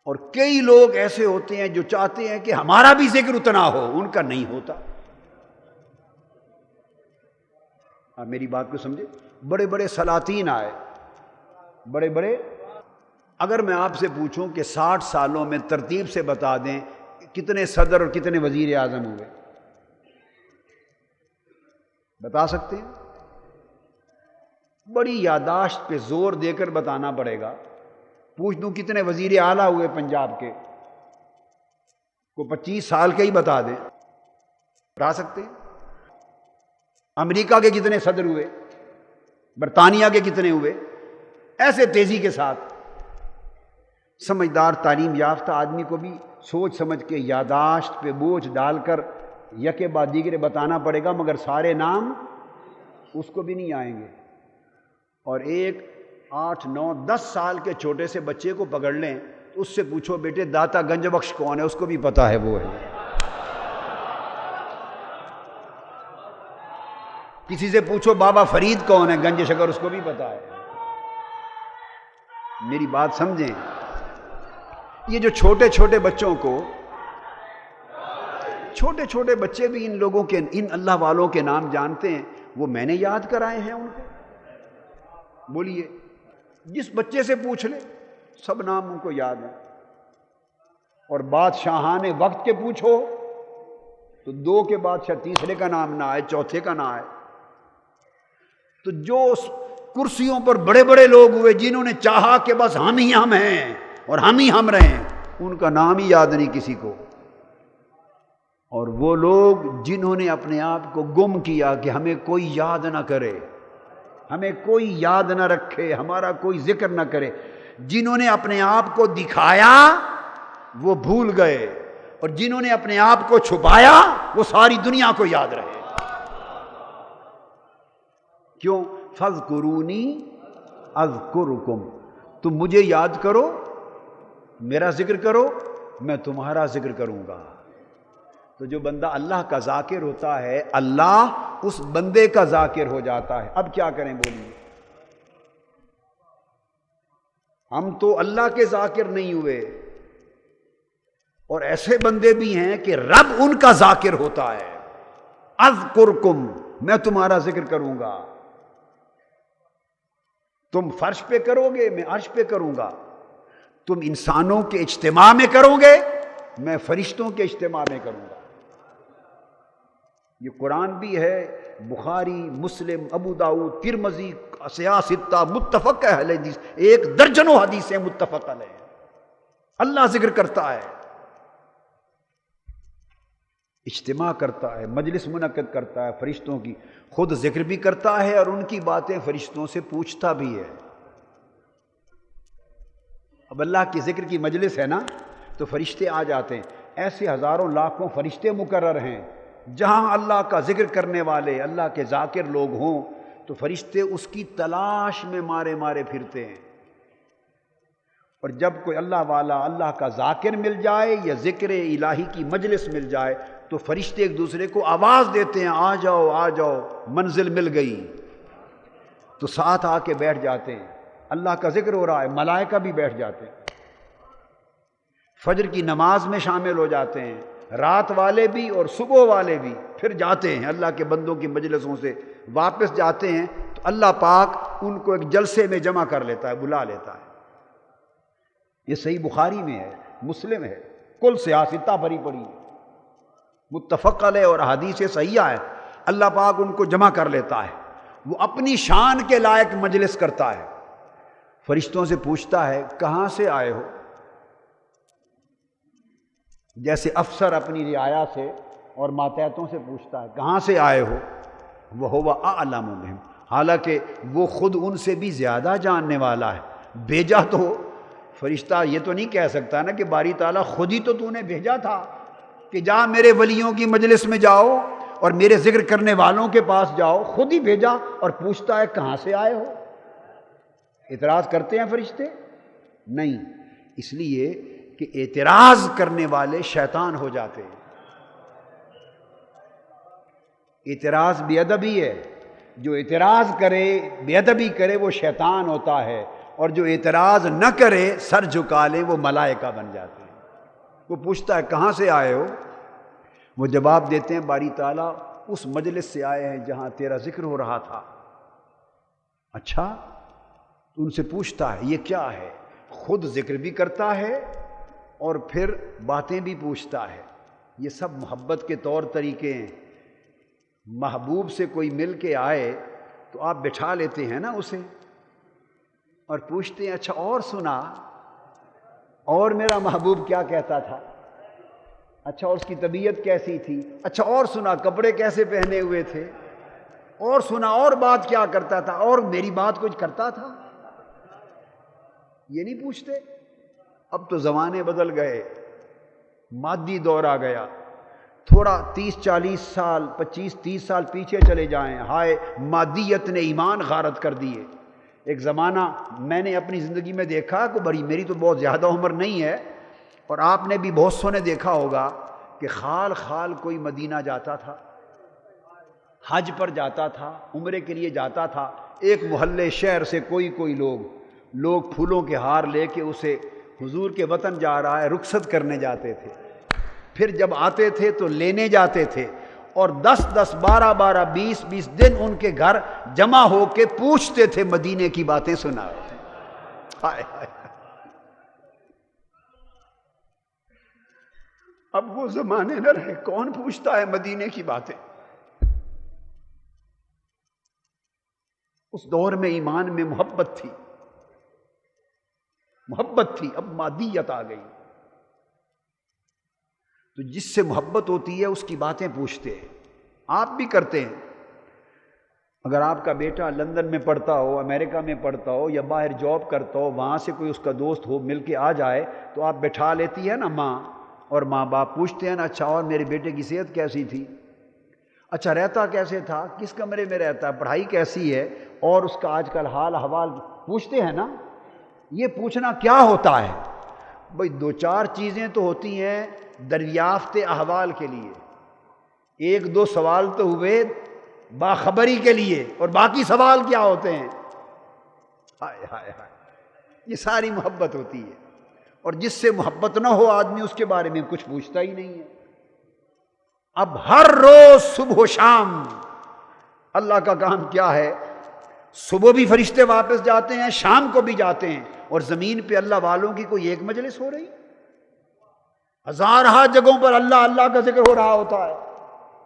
اور کئی لوگ ایسے ہوتے ہیں جو چاہتے ہیں کہ ہمارا بھی ذکر اتنا ہو، ان کا نہیں ہوتا۔ آپ میری بات کو سمجھے؟ بڑے بڑے سلاطین آئے، بڑے بڑے، اگر میں آپ سے پوچھوں کہ 60 سالوں میں ترتیب سے بتا دیں کتنے صدر اور کتنے وزیر اعظم ہوئے، بتا سکتے ہیں؟ بڑی یاداشت پہ زور دے کر بتانا پڑے گا۔ پوچھ دوں کتنے وزیر اعلیٰ ہوئے پنجاب کے، کو 25 سال کے ہی بتا دیں، بتا سکتے ہیں؟ امریکہ کے کتنے صدر ہوئے، برطانیہ کے کتنے ہوئے، ایسے تیزی کے ساتھ۔ سمجھدار تعلیم یافتہ آدمی کو بھی سوچ سمجھ کے یاداشت پہ بوجھ ڈال کر یکے بعد دیگرے بتانا پڑے گا، مگر سارے نام اس کو بھی نہیں آئیں گے۔ اور ایک 8 9 10 سال کے چھوٹے سے بچے کو پکڑ لیں، اس سے پوچھو بیٹے داتا گنج بخش کون ہے، اس کو بھی پتا ہے وہ ہے۔ کسی سے پوچھو بابا فرید کون ہے گنج شکر، اس کو بھی پتا ہے۔ میری بات سمجھیں، یہ جو چھوٹے چھوٹے بچوں کو، چھوٹے چھوٹے بچے بھی ان لوگوں کے، ان اللہ والوں کے نام جانتے ہیں، وہ میں نے یاد کرائے ہیں ان کو۔ بولیے، جس بچے سے پوچھ لے سب نام ان کو یاد ہیں۔ اور بادشاہان وقت کے پوچھو تو 2 کے بادشاہ تیسرے کا نام نہ آئے، چوتھے کا نہ آئے۔ تو جو کرسیوں پر بڑے بڑے لوگ ہوئے جنہوں نے چاہا کہ بس ہم ہی ہم ہیں اور ہم ہی ہم رہیں، ان کا نام ہی یاد نہیں کسی کو، اور وہ لوگ جنہوں نے اپنے آپ کو گم کیا کہ ہمیں کوئی یاد نہ کرے، ہمیں کوئی یاد نہ رکھے، ہمارا کوئی ذکر نہ کرے، جنہوں نے اپنے آپ کو دکھایا وہ بھول گئے، اور جنہوں نے اپنے آپ کو چھپایا وہ ساری دنیا کو یاد رہے۔ کیوں؟ فاذکرونی اذکرکم، تم مجھے یاد کرو، میرا ذکر کرو، میں تمہارا ذکر کروں گا۔ تو جو بندہ اللہ کا ذاکر ہوتا ہے اللہ اس بندے کا ذاکر ہو جاتا ہے۔ اب کیا کریں بولیے؟ ہم تو اللہ کے ذاکر نہیں ہوئے، اور ایسے بندے بھی ہیں کہ رب ان کا ذاکر ہوتا ہے۔ اذکرکم، میں تمہارا ذکر کروں گا، تم فرش پہ کرو گے میں عرش پہ کروں گا، تم انسانوں کے اجتماع میں کرو گے میں فرشتوں کے اجتماع میں کروں گا۔ یہ قرآن بھی ہے، بخاری، مسلم، ابو داؤد، ترمذی، سیاستہ، متفق ہے حدیث، 1 درجنوں حدیثیں متفق علیہ ہیں۔ اللہ ذکر کرتا ہے، اجتماع کرتا ہے، مجلس منعقد کرتا ہے فرشتوں کی، خود ذکر بھی کرتا ہے اور ان کی باتیں فرشتوں سے پوچھتا بھی ہے۔ اب اللہ کی ذکر کی مجلس ہے نا تو فرشتے آ جاتے ہیں، ایسے ہزاروں لاکھوں فرشتے مقرر ہیں، جہاں اللہ کا ذکر کرنے والے اللہ کے ذاکر لوگ ہوں تو فرشتے اس کی تلاش میں مارے مارے پھرتے ہیں، اور جب کوئی اللہ والا اللہ کا ذاکر مل جائے یا ذکر الہی کی مجلس مل جائے تو فرشتے ایک دوسرے کو آواز دیتے ہیں، آ جاؤ آ جاؤ، منزل مل گئی، تو ساتھ آ کے بیٹھ جاتے ہیں۔ اللہ کا ذکر ہو رہا ہے، ملائکہ بھی بیٹھ جاتے ہیں، فجر کی نماز میں شامل ہو جاتے ہیں، رات والے بھی اور صبح والے بھی، پھر جاتے ہیں اللہ کے بندوں کی مجلسوں سے واپس جاتے ہیں تو اللہ پاک ان کو ایک جلسے میں جمع کر لیتا ہے، بلا لیتا ہے۔ یہ صحیح بخاری میں ہے، مسلم ہے، کل سیاستہ بھری پڑی ہے، متفق علیہ اور حدیث صحیحہ ہے۔ اللہ پاک ان کو جمع کر لیتا ہے، وہ اپنی شان کے لائق مجلس کرتا ہے، فرشتوں سے پوچھتا ہے کہاں سے آئے ہو، جیسے افسر اپنی رعایا سے اور ماتحتوں سے پوچھتا ہے کہاں سے آئے ہو، وَهُوَ أَعْلَمُ بِهِمْ، حالانکہ وہ خود ان سے بھی زیادہ جاننے والا ہے۔ بھیجا تو فرشتہ یہ تو نہیں کہہ سکتا نا کہ باری تعالیٰ خود ہی تو نے بھیجا تھا کہ جا میرے ولیوں کی مجلس میں جاؤ اور میرے ذکر کرنے والوں کے پاس جاؤ، خود ہی بھیجا اور پوچھتا ہے کہاں سے آئے ہو۔ اعتراض کرتے ہیں فرشتے؟ نہیں، اس لیے کہ اعتراض کرنے والے شیطان ہو جاتے ہیں۔ اعتراض بے ادبی ہے، جو اعتراض کرے بے ادبی کرے وہ شیطان ہوتا ہے، اور جو اعتراض نہ کرے سر جھکا لے وہ ملائکہ بن جاتے ہیں۔ وہ پوچھتا ہے کہاں سے آئے ہو، وہ جواب دیتے ہیں باری تعالیٰ اس مجلس سے آئے ہیں جہاں تیرا ذکر ہو رہا تھا۔ اچھا، ان سے پوچھتا ہے یہ کیا ہے، خود ذکر بھی کرتا ہے اور پھر باتیں بھی پوچھتا ہے۔ یہ سب محبت کے طور طریقے ہیں۔ محبوب سے کوئی مل کے آئے تو آپ بٹھا لیتے ہیں نا اسے اور پوچھتے ہیں اچھا اور سنا، اور میرا محبوب کیا کہتا تھا، اچھا اور اس کی طبیعت کیسی تھی، اچھا اور سنا کپڑے کیسے پہنے ہوئے تھے، اور سنا اور بات کیا کرتا تھا، اور میری بات کچھ کرتا تھا، یہ نہیں پوچھتے۔ اب تو زمانے بدل گئے، مادی دور آ گیا، تھوڑا 30-40 سال 25-30 سال پیچھے چلے جائیں، ہائے مادیت نے ایمان غارت کر دیے۔ ایک زمانہ میں نے اپنی زندگی میں دیکھا کہ بڑی، میری تو بہت زیادہ عمر نہیں ہے اور آپ نے بھی بہت سو نے دیکھا ہوگا کہ خال خال کوئی مدینہ جاتا تھا، حج پر جاتا تھا، عمرے کے لیے جاتا تھا، ایک محلے شہر سے کوئی لوگ پھولوں کے ہار لے کے اسے حضور کے وطن جا رہا ہے رخصت کرنے جاتے تھے، پھر جب آتے تھے تو لینے جاتے تھے، اور 10-10 12-12 20-20 دن ان کے گھر جمع ہو کے پوچھتے تھے، مدینے کی باتیں سنا۔ ہائے ہائے، اب وہ زمانے نہ رہے، کون پوچھتا ہے مدینے کی باتیں؟ اس دور میں ایمان میں محبت تھی، محبت تھی، اب مادیت آ گئی۔ تو جس سے محبت ہوتی ہے اس کی باتیں پوچھتے ہیں، آپ بھی کرتے ہیں۔ اگر آپ کا بیٹا لندن میں پڑھتا ہو، امریکہ میں پڑھتا ہو، یا باہر جاب کرتا ہو، وہاں سے کوئی اس کا دوست ہو مل کے آ جائے تو آپ بٹھا لیتی ہے نا ماں، اور ماں باپ پوچھتے ہیں نا، اچھا اور میرے بیٹے کی صحت کیسی تھی، اچھا رہتا کیسے تھا، کس کمرے میں رہتا ہے، پڑھائی کیسی ہے، اور اس کا آج کل حال احوال پوچھتے ہیں نا۔ یہ پوچھنا کیا ہوتا ہے بھئی؟ دو چار چیزیں تو ہوتی ہیں دریافت احوال کے لیے، ایک دو سوال تو ہوئے باخبری کے لیے، اور باقی سوال کیا ہوتے ہیں؟ ہائے ہائے ہائے، یہ ساری محبت ہوتی ہے۔ اور جس سے محبت نہ ہو آدمی اس کے بارے میں کچھ پوچھتا ہی نہیں ہے۔ اب ہر روز صبح و شام اللہ کا کام کیا ہے؟ صبح بھی فرشتے واپس جاتے ہیں، شام کو بھی جاتے ہیں، اور زمین پہ اللہ والوں کی کوئی ایک مجلس ہو رہی، ہزارہ جگہوں پر اللہ اللہ کا ذکر ہو رہا ہوتا ہے،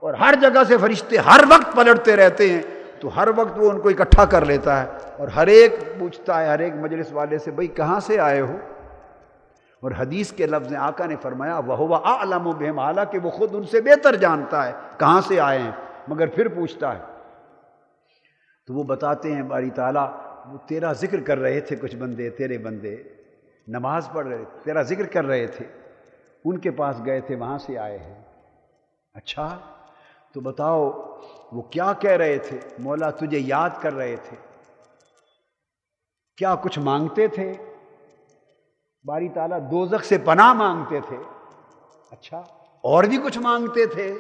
اور ہر جگہ سے فرشتے ہر وقت پلٹتے رہتے ہیں، تو ہر وقت وہ ان کو اکٹھا کر لیتا ہے، اور ہر ایک پوچھتا ہے ہر ایک مجلس والے سے، بھئی کہاں سے آئے ہو؟ اور حدیث کے لفظ آقا نے فرمایا وَهُوَ أَعْلَمُ بِهِمْ، حالانکہ وہ خود ان سے بہتر جانتا ہے کہاں سے آئے ہیں، مگر پھر پوچھتا ہے۔ تو وہ بتاتے ہیں باری تعالیٰ وہ تیرا ذکر کر رہے تھے، کچھ بندے تیرے بندے نماز پڑھ رہے تھے، تیرا ذکر کر رہے تھے، ان کے پاس گئے تھے، وہاں سے آئے ہیں۔ اچھا تو بتاؤ وہ کیا کہہ رہے تھے؟ مولا تجھے یاد کر رہے تھے۔ کیا کچھ مانگتے تھے؟ باری تعالیٰ دوزخ سے پناہ مانگتے تھے۔ اچھا اور بھی کچھ مانگتے تھے؟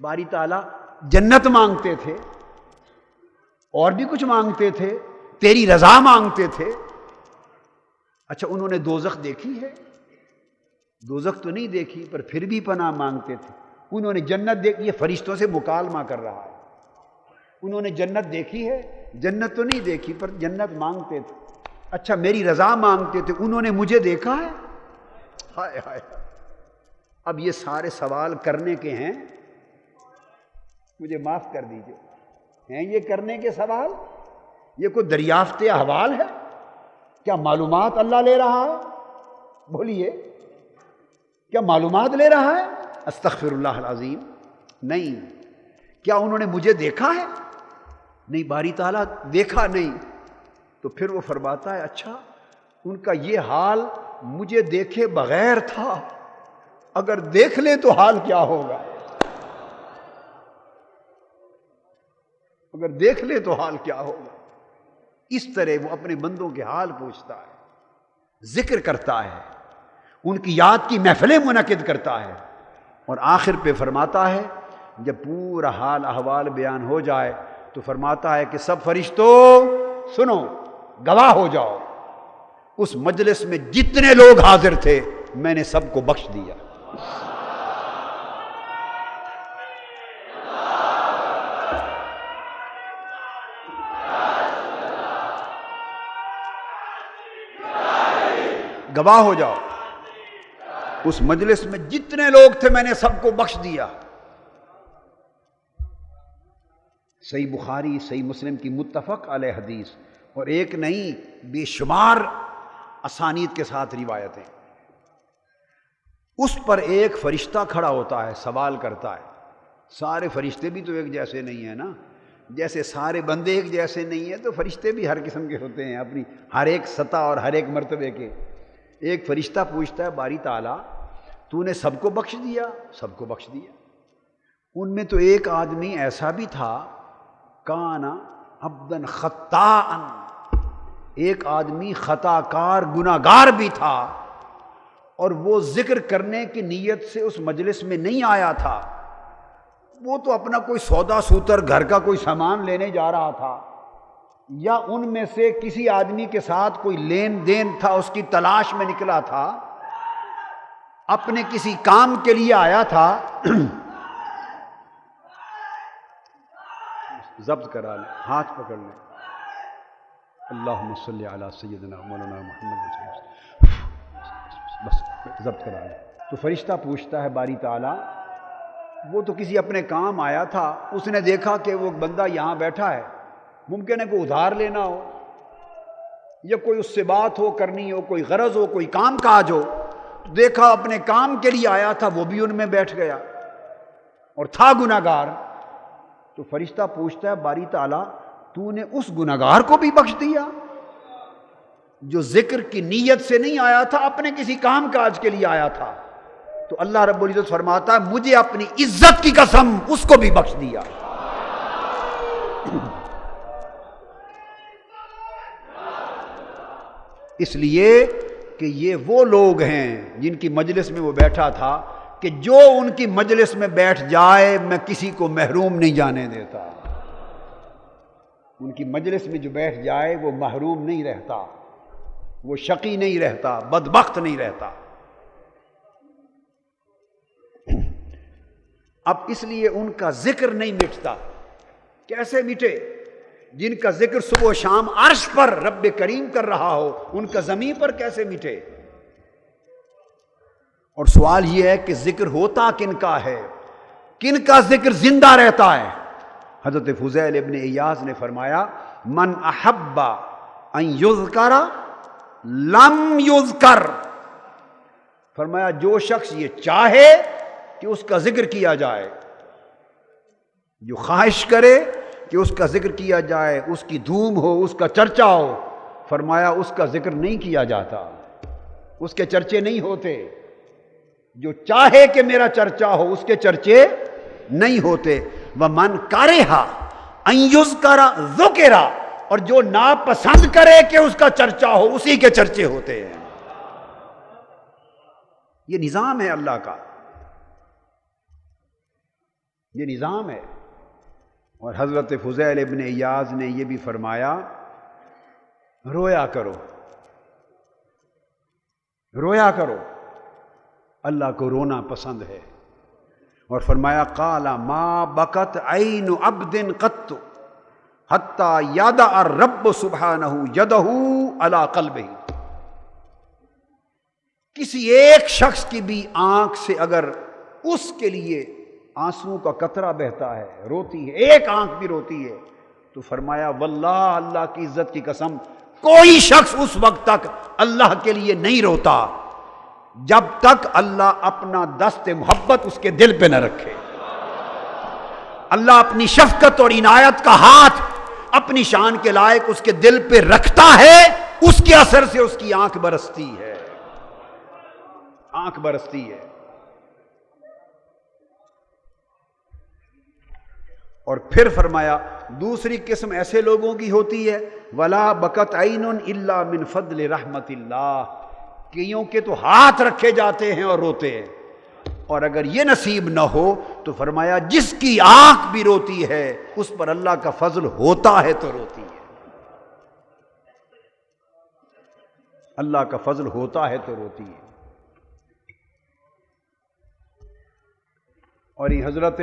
باری تعالیٰ جنت مانگتے تھے، اور بھی کچھ مانگتے تھے، تیری رضا مانگتے تھے۔ اچھا انہوں نے دوزخ دیکھی ہے؟ دوزخ تو نہیں دیکھی، پر پھر بھی پناہ مانگتے تھے۔ انہوں نے جنت دیکھی، یہ فرشتوں سے مکالمہ کر رہا ہے، انہوں نے جنت دیکھی ہے؟ جنت تو نہیں دیکھی، پر جنت مانگتے تھے۔ اچھا میری رضا مانگتے تھے، انہوں نے مجھے دیکھا ہے؟ ہائے ہائے، اب یہ سارے سوال کرنے کے ہیں، مجھے معاف کر دیجئے، ہیں یہ کرنے کے سوال؟ یہ کوئی دریافت احوال ہے؟ کیا معلومات اللہ لے رہا ہے؟ بولیے، کیا معلومات لے رہا ہے؟ استغفر اللہ العظیم، نہیں۔ کیا انہوں نے مجھے دیکھا ہے؟ نہیں، باری تعالیٰ دیکھا نہیں۔ تو پھر وہ فرماتا ہے اچھا ان کا یہ حال مجھے دیکھے بغیر تھا، اگر دیکھ لیں تو حال کیا ہوگا؟ اگر دیکھ لیں تو حال کیا ہوگا؟ اس طرح وہ اپنے بندوں کے حال پوچھتا ہے، ذکر کرتا ہے، ان کی یاد کی محفلیں منعقد کرتا ہے، اور آخر پہ فرماتا ہے جب پورا حال احوال بیان ہو جائے تو فرماتا ہے کہ سب فرشتوں سنو، گواہ ہو جاؤ، اس مجلس میں جتنے لوگ حاضر تھے میں نے سب کو بخش دیا۔ گواہ ہو جاؤ، اس مجلس میں جتنے لوگ تھے میں نے سب کو بخش دیا۔ صحیح بخاری صحیح مسلم کی متفق علیہ حدیث، اور ایک نہیں بے شمار اسانید کے ساتھ روایتیں۔ اس پر ایک فرشتہ کھڑا ہوتا ہے، سوال کرتا ہے۔ سارے فرشتے بھی تو ایک جیسے نہیں ہیں نا، جیسے سارے بندے ایک جیسے نہیں ہیں تو فرشتے بھی ہر قسم کے ہوتے ہیں، اپنی ہر ایک سطح اور ہر ایک مرتبے کے۔ ایک فرشتہ پوچھتا ہے باری تعالیٰ تو نے سب کو بخش دیا؟ سب کو بخش دیا۔ ان میں تو ایک آدمی ایسا بھی تھا کانا عبدن خطاء، ایک آدمی خطا کار گناہگار بھی تھا، اور وہ ذکر کرنے کی نیت سے اس مجلس میں نہیں آیا تھا، وہ تو اپنا کوئی سودا سوتر گھر کا کوئی سامان لینے جا رہا تھا، یا ان میں سے کسی آدمی کے ساتھ کوئی لین دین تھا اس کی تلاش میں نکلا تھا، اپنے کسی کام کے لیے آیا تھا۔ ضبط کرا لیں، ہاتھ پکڑ لیں، اللہم صلی علی سیدنا مولانا محمد، بس ضبط کرا لیں۔ تو فرشتہ پوچھتا ہے باری تعالیٰ وہ تو کسی اپنے کام آیا تھا، اس نے دیکھا کہ وہ بندہ یہاں بیٹھا ہے، ممکن ہے کوئی ادھار لینا ہو یا کوئی اس سے بات ہو کرنی ہو، کوئی غرض ہو، کوئی کام کاج ہو، تو دیکھا اپنے کام کے لیے آیا تھا، وہ بھی ان میں بیٹھ گیا اور تھا گناہگار، تو فرشتہ پوچھتا ہے باری تعالیٰ تو نے اس گناہگار کو بھی بخش دیا جو ذکر کی نیت سے نہیں آیا تھا، اپنے کسی کام کاج کے لیے آیا تھا؟ تو اللہ رب العزت فرماتا ہے مجھے اپنی عزت کی قسم اس کو بھی بخش دیا۔ اس لیے کہ یہ وہ لوگ ہیں جن کی مجلس میں وہ بیٹھا تھا کہ جو ان کی مجلس میں بیٹھ جائے میں کسی کو محروم نہیں جانے دیتا۔ ان کی مجلس میں جو بیٹھ جائے وہ محروم نہیں رہتا، وہ شقی نہیں رہتا، بدبخت نہیں رہتا۔ اب اس لیے ان کا ذکر نہیں مٹتا۔ کیسے مٹے؟ جن کا ذکر صبح و شام عرش پر رب کریم کر رہا ہو، ان کا زمین پر کیسے مٹے؟ اور سوال یہ ہے کہ ذکر ہوتا کن کا ہے، کن کا ذکر زندہ رہتا ہے؟ حضرت فضیل ابن ایاز نے فرمایا من احب ان یذکر لم یذکر، فرمایا جو شخص یہ چاہے کہ اس کا ذکر کیا جائے، جو خواہش کرے کہ اس کا ذکر کیا جائے، اس کی دھوم ہو، اس کا چرچا ہو، فرمایا اس کا ذکر نہیں کیا جاتا، اس کے چرچے نہیں ہوتے۔ جو چاہے کہ میرا چرچا ہو اس کے چرچے نہیں ہوتے۔ وَمَنْ كَرِهَ أَنْ يُذْكَرَ ذُكِرَ، اور جو ناپسند کرے کہ اس کا چرچا ہو اسی کے چرچے ہوتے ہیں۔ یہ نظام ہے اللہ کا، یہ نظام ہے۔ اور حضرت فضیل ابن ایاز نے یہ بھی فرمایا رویا کرو، رویا کرو، اللہ کو رونا پسند ہے۔ اور فرمایا قال ما بکت عین عبد قط حتی یدع الرب سبحانہ یدہ علی قلبہ، کسی ایک شخص کی بھی آنکھ سے اگر اس کے لیے آنسو کا قطرہ بہتا ہے، روتی ہے، ایک آنکھ بھی روتی ہے، تو فرمایا واللہ اللہ کی عزت کی قسم کوئی شخص اس وقت تک اللہ کے لیے نہیں روتا جب تک اللہ اپنا دست محبت اس کے دل پہ نہ رکھے۔ اللہ اپنی شفقت اور عنایت کا ہاتھ اپنی شان کے لائق اس کے دل پہ رکھتا ہے، اس کے اثر سے اس کی آنکھ برستی ہے، آنکھ برستی ہے۔ اور پھر فرمایا دوسری قسم ایسے لوگوں کی ہوتی ہے وَلَا بَكَتْ عَيْنٌ إِلَّا مِنْ فَضْلِ رَحْمَةِ اللَّهِ، کئیوں کے تو ہاتھ رکھے جاتے ہیں اور روتے ہیں، اور اگر یہ نصیب نہ ہو تو فرمایا جس کی آنکھ بھی روتی ہے اس پر اللہ کا فضل ہوتا ہے تو روتی ہے، اللہ کا فضل ہوتا ہے تو روتی ہے۔ اور یہ حضرت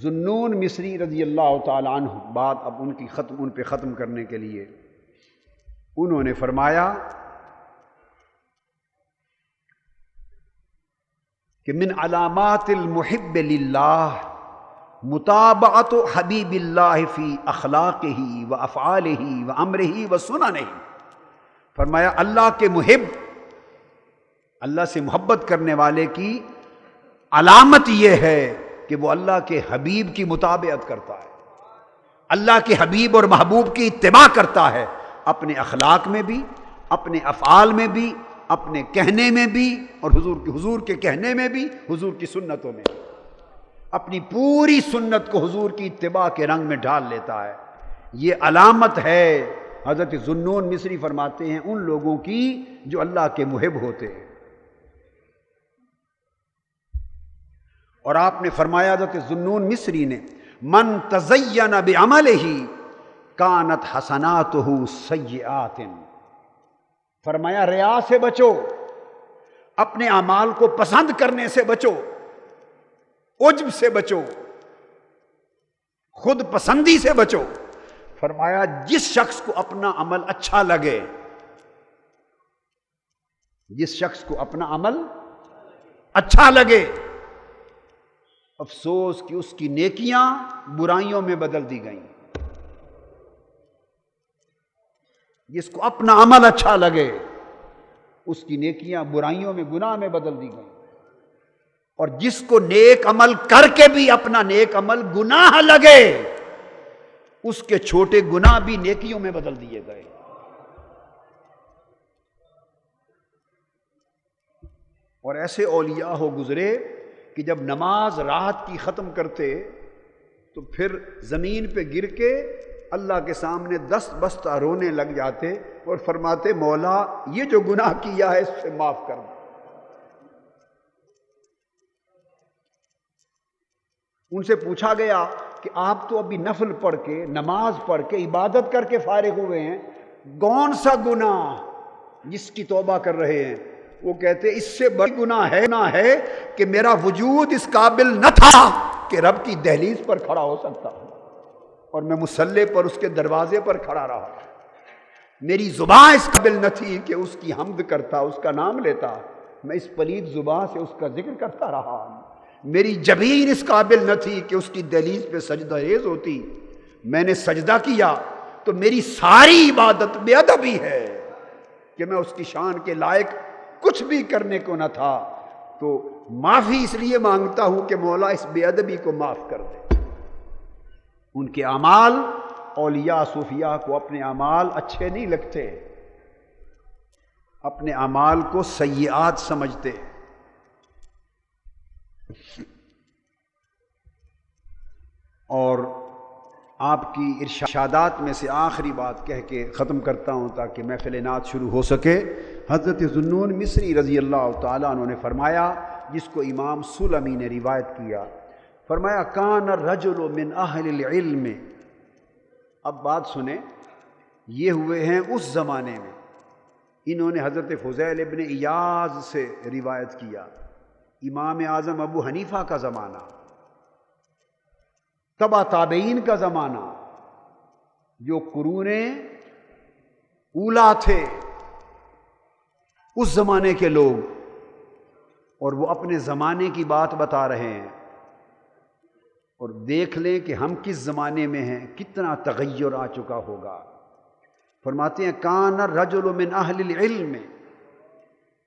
ذُنُّون مصری رضی اللہ تعالیٰ عنہ، بات اب ان پہ ختم کرنے کے لیے انہوں نے فرمایا کہ من علامات المحب للہ متابعت حبیب اللہ فی اخلاقہ و افعالہ و امرہ و سننہ، فرمایا اللہ کے محب، اللہ سے محبت کرنے والے کی علامت یہ ہے کہ وہ اللہ کے حبیب کی مطابعت کرتا ہے، اللہ کے حبیب اور محبوب کی اتباع کرتا ہے، اپنے اخلاق میں بھی، اپنے افعال میں بھی، اپنے کہنے میں بھی، اور حضور کے کہنے میں بھی، حضور کی سنتوں میں بھی، اپنی پوری سنت کو حضور کی اتباع کے رنگ میں ڈھال لیتا ہے۔ یہ علامت ہے، حضرت ذُنُّون مصری فرماتے ہیں، ان لوگوں کی جو اللہ کے محب ہوتے ہیں۔ اور آپ نے فرمایا حضرت ذُنُّون مصری نے من تزین بعملہ کانت حسناتہ سیئات، فرمایا ریا سے بچو، اپنے اعمال کو پسند کرنے سے بچو، عجب سے بچو، خود پسندی سے بچو۔ فرمایا جس شخص کو اپنا عمل اچھا لگے، جس شخص کو اپنا عمل اچھا لگے، افسوس کہ اس کی نیکیاں برائیوں میں بدل دی گئیں، جس کو اپنا عمل اچھا لگے اس کی نیکیاں برائیوں میں گناہ میں بدل دی گئیں، اور جس کو نیک عمل کر کے بھی اپنا نیک عمل گناہ لگے اس کے چھوٹے گناہ بھی نیکیوں میں بدل دیے گئے۔ اور ایسے اولیاء ہو گزرے کہ جب نماز رات کی ختم کرتے تو پھر زمین پہ گر کے اللہ کے سامنے دست بستہ رونے لگ جاتے اور فرماتے مولا یہ جو گناہ کیا ہے اس سے معاف کر دو۔ ان سے پوچھا گیا کہ آپ تو ابھی نفل پڑھ کے نماز پڑھ کے عبادت کر کے فارغ ہوئے ہیں، کون سا گناہ جس کی توبہ کر رہے ہیں؟ وہ کہتے اس سے بڑی گناہ ہے کہ میرا وجود اس قابل نہ تھا کہ رب کی دہلیز پر کھڑا ہو سکتا اور میں مصلی پر اس کے دروازے پر کھڑا رہا، میری زبان اس قابل نہ تھی کہ اس کی حمد کرتا، اس کا نام لیتا، میں اس پلید زبان سے اس کا ذکر کرتا رہا، میری جبین اس قابل نہ تھی کہ اس کی دہلیز پہ سجدہ ریز ہوتی، میں نے سجدہ کیا تو میری ساری عبادت بے ادبی ہے کہ میں اس کی شان کے لائق کچھ بھی کرنے کو نہ تھا، تو معافی اس لیے مانگتا ہوں کہ مولا اس بے ادبی کو معاف کر دے۔ ان کے اعمال، اولیاء صوفیاء کو اپنے اعمال اچھے نہیں لگتے، اپنے اعمال کو سیئات سمجھتے۔ اور آپ کی ارشادات میں سے آخری بات کہہ کے ختم کرتا ہوں تاکہ محفل نعت شروع ہو سکے۔ حضرت ذوالنون مصری رضی اللہ تعالیٰ عنہ نے فرمایا، جس کو امام سلمی نے روایت کیا، فرمایا کان الرجل من اہل العلم۔ اب بات سنیں، یہ ہوئے ہیں اس زمانے میں، انہوں نے حضرت فضیل ابن ایاز سے روایت کیا، امام اعظم ابو حنیفہ کا زمانہ، تبع تابعین کا زمانہ، جو قرون اولا تھے اس زمانے کے لوگ، اور وہ اپنے زمانے کی بات بتا رہے ہیں۔ اور دیکھ لیں کہ ہم کس زمانے میں ہیں، کتنا تغیر آ چکا ہوگا۔ فرماتے ہیں کان الرجل من اہل العلم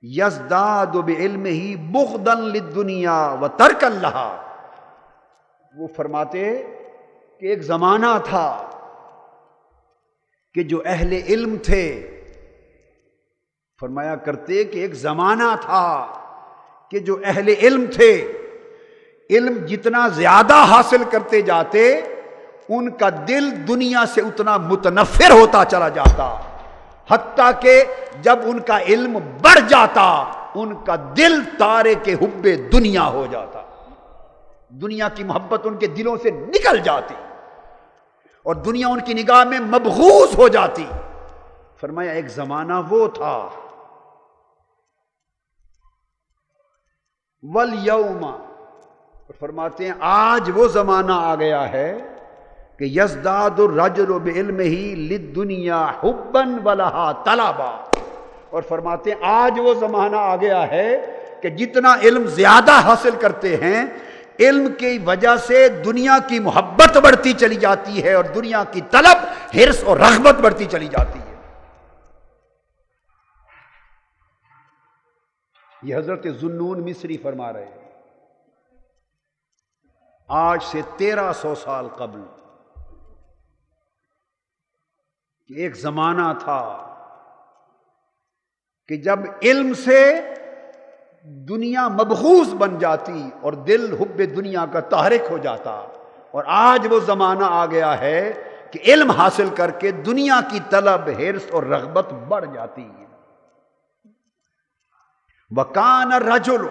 یزداد بعلمہ بغضا للدنیا وترکا لہا۔ وہ فرماتے کہ ایک زمانہ تھا کہ جو اہل علم تھے، فرمایا کرتے کہ ایک زمانہ تھا کہ جو اہل علم تھے، علم جتنا زیادہ حاصل کرتے جاتے ان کا دل دنیا سے اتنا متنفر ہوتا چلا جاتا، حتیٰ کہ جب ان کا علم بڑھ جاتا ان کا دل تارک حب دنیا ہو جاتا، دنیا کی محبت ان کے دلوں سے نکل جاتی اور دنیا ان کی نگاہ میں مبغوض ہو جاتی۔ فرمایا ایک زمانہ وہ تھا، والیوم، فرماتے ہیں آج وہ زمانہ آ گیا ہے کہ یزداد الرجل بعلمہ للدنیا حبا ولہا طلبا، اور فرماتے ہیں آج وہ زمانہ آ گیا ہے کہ جتنا علم زیادہ حاصل کرتے ہیں، علم کی وجہ سے دنیا کی محبت بڑھتی چلی جاتی ہے اور دنیا کی طلب، حرص اور رغبت بڑھتی چلی جاتی ہے۔ یہ حضرت ذوالنون مصری فرما رہے ہیں، آج سے 1300 سال قبل، کہ ایک زمانہ تھا کہ جب علم سے دنیا مبغوض بن جاتی اور دل حب دنیا کا تحرک ہو جاتا، اور آج وہ زمانہ آ گیا ہے کہ علم حاصل کر کے دنیا کی طلب، حرص اور رغبت بڑھ جاتی ہے۔ وَكَانَ الرَّجُلُ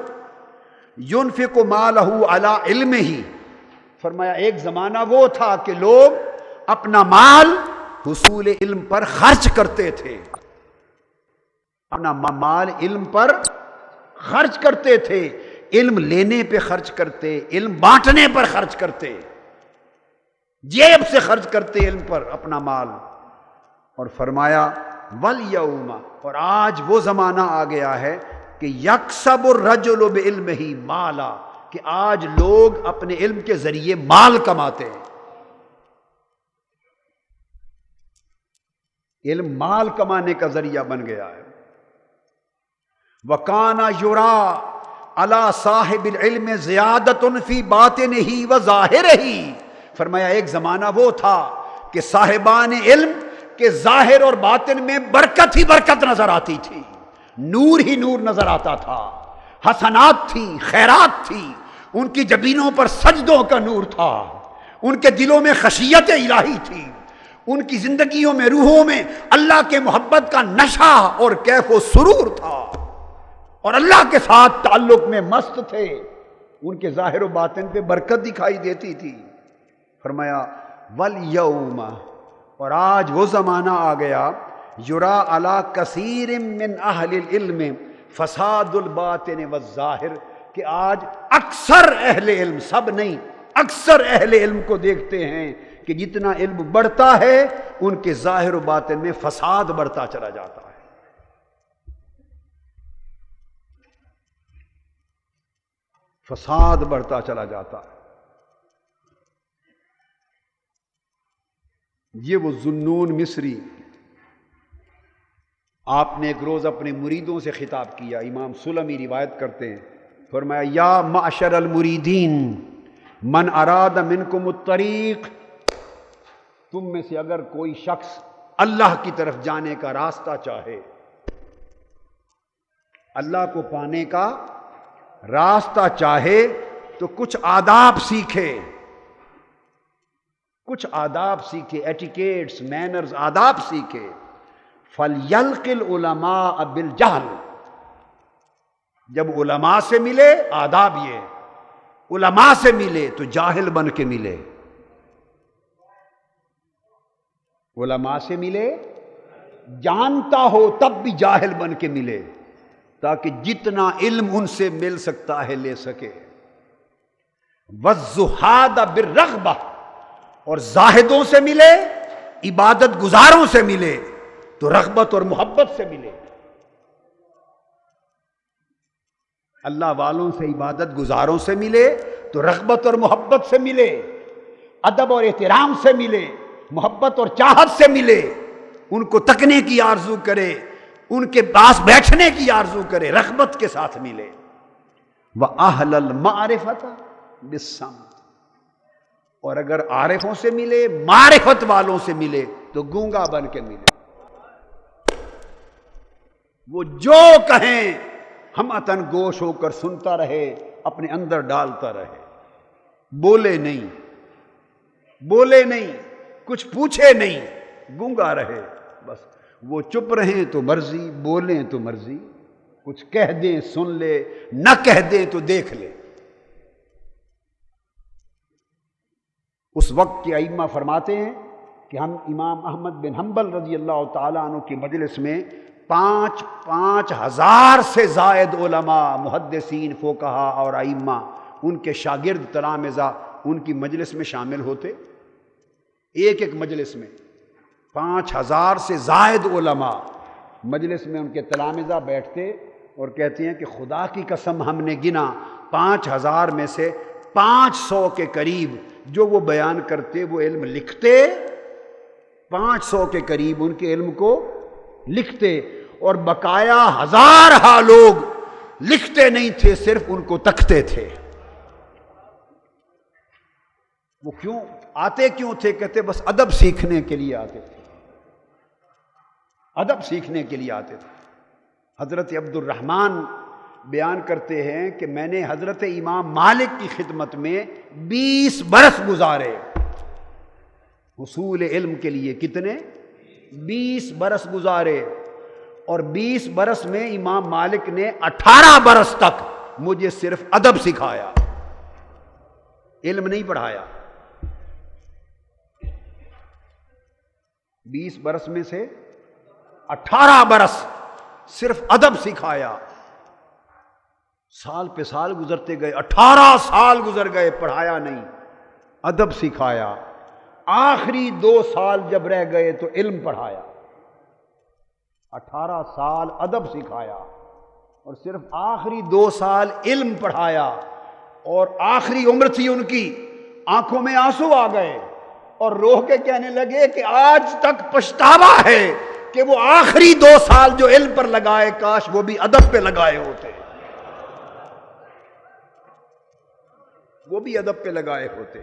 يُنْفِقُ مَالَهُ عَلَىٰ عِلْمِهِ، فرمایا ایک زمانہ وہ تھا کہ لوگ اپنا مال حصول علم پر خرچ کرتے تھے، اپنا مال علم پر خرچ کرتے تھے، علم لینے پہ خرچ کرتے، علم بانٹنے پر خرچ کرتے، جیب سے خرچ کرتے علم پر اپنا مال۔ اور فرمایا والیوم، اور آج وہ زمانہ آ گیا ہے کہ یکسب الرجل بعلمہ مالا، کہ آج لوگ اپنے علم کے ذریعے مال کماتے ہیں، علم مال کمانے کا ذریعہ بن گیا ہے۔ وَكَانَ يُرَى عَلَى صَاحِبِ الْعِلْمِ زِيَادَةٌ فِي بَاطِنِهِ وَظَاهِرِهِ، فرمایا ایک زمانہ وہ تھا کہ صاحبان علم کے ظاہر اور باطن میں برکت ہی برکت نظر آتی تھی، نور ہی نور نظر آتا تھا، حسنات تھی، خیرات تھی، ان کی جبینوں پر سجدوں کا نور تھا، ان کے دلوں میں خشیت الہی تھی، ان کی زندگیوں میں، روحوں میں اللہ کے محبت کا نشہ اور کیف و سرور تھا، اور اللہ کے ساتھ تعلق میں مست تھے، ان کے ظاہر و باطن پہ برکت دکھائی دیتی تھی۔ فرمایا وَالْيَوْمَ، اور آج وہ زمانہ آ گیا، یُرَى عَلَى كَثِيرٍ مِّنْ أَهْلِ الْعِلْمِ فَسَادُ الْبَاطِنِ وَالظَّاهِرِ، کہ آج اکثر اہل علم، سب نہیں، اکثر اہل علم کو دیکھتے ہیں کہ جتنا علم بڑھتا ہے ان کے ظاہر و باطن میں فساد بڑھتا چلا جاتا ہے۔ فساد بڑھتا چلا جاتا ہے۔ یہ وہ ذوالنون مصری، آپ نے ایک روز اپنے مریدوں سے خطاب کیا، امام سلمی روایت کرتے ہیں، فرمایا یا معشر المریدین من اراد منکم الطریق، تم میں سے اگر کوئی شخص اللہ کی طرف جانے کا راستہ چاہے، اللہ کو پانے کا راستہ چاہے، تو کچھ آداب سیکھے، کچھ آداب سیکھے، ایٹیکیٹس، مینرز، آداب سیکھے۔ فَلْيَلْقِ الْعُلَمَاءَ بِالْجَهْلِ، جب علماء سے ملے، آداب یہ، علماء سے ملے تو جاہل بن کے ملے، علماء سے ملے جانتا ہو تب بھی جاہل بن کے ملے، تاکہ جتنا علم ان سے مل سکتا ہے لے سکے۔ وَالزُّهَادَ بِالرَّغْبَةِ، اور زاہدوں سے ملے، عبادت گزاروں سے ملے تو رغبت اور محبت سے ملے، اللہ والوں سے، عبادت گزاروں سے ملے تو رغبت اور محبت سے ملے، ادب اور احترام سے ملے، محبت اور چاہت سے ملے، ان کو تکنے کی آرزو کرے، ان کے پاس بیٹھنے کی آرزو کرے، رغبت کے ساتھ ملے۔ وَأَهْلَ الْمَعْرِفَةَ بِالصَّمْتِ، اور اگر عارفوں سے ملے، معرفت والوں سے ملے تو گونگا بن کے ملے، وہ جو کہیں ہم اتن گوش ہو کر سنتا رہے، اپنے اندر ڈالتا رہے، بولے نہیں، بولے نہیں، کچھ پوچھے نہیں، گونگا رہے، بس وہ چپ رہیں تو مرضی، بولیں تو مرضی، کچھ کہہ دیں سن لے، نہ کہہ دیں تو دیکھ لے۔ اس وقت کے ائمہ فرماتے ہیں کہ ہم امام احمد بن حنبل رضی اللہ تعالیٰ عنہ کی مجلس میں 5,000 سے زائد علماء، محدثین، فقہاء اور ائمہ، ان کے شاگرد تلامذہ ان کی مجلس میں شامل ہوتے، ایک ایک مجلس میں 5,000 سے زائد علماء مجلس میں ان کے تلامذہ بیٹھتے اور کہتے ہیں کہ خدا کی قسم ہم نے گنا 5,000 میں سے 500 کے قریب جو وہ بیان کرتے وہ علم لکھتے، 500 کے قریب ان کے علم کو لکھتے، اور بقایا ہزارہ لوگ لکھتے نہیں تھے، صرف ان کو تکتے تھے۔ وہ کیوں آتے کیوں تھے؟ کہتے بس ادب سیکھنے کے لیے آتے تھے، ادب سیکھنے کے لیے آتے تھے۔ حضرت عبد الرحمن بیان کرتے ہیں کہ میں نے حضرت امام مالک کی خدمت میں 20 برس گزارے حصول علم کے لیے۔ کتنے؟ 20 برس گزارے، اور 20 برس میں امام مالک نے 18 برس تک مجھے صرف ادب سکھایا، علم نہیں پڑھایا۔ 20 برس میں سے 18 برس صرف ادب سکھایا۔ سال پہ سال گزرتے گئے، 18 سال گزر گئے، پڑھایا نہیں، ادب سکھایا۔ آخری 2 سال جب رہ گئے تو علم پڑھایا۔ 18 سال ادب سکھایا اور صرف آخری 2 سال علم پڑھایا، اور آخری عمر تھی ان کی، آنکھوں میں آنسو آ گئے اور رو کے کہنے لگے کہ آج تک پچھتاوا ہے کہ وہ آخری 2 سال جو علم پر لگائے کاش وہ بھی ادب پہ لگائے ہوتے، وہ بھی ادب پہ لگائے ہوتے۔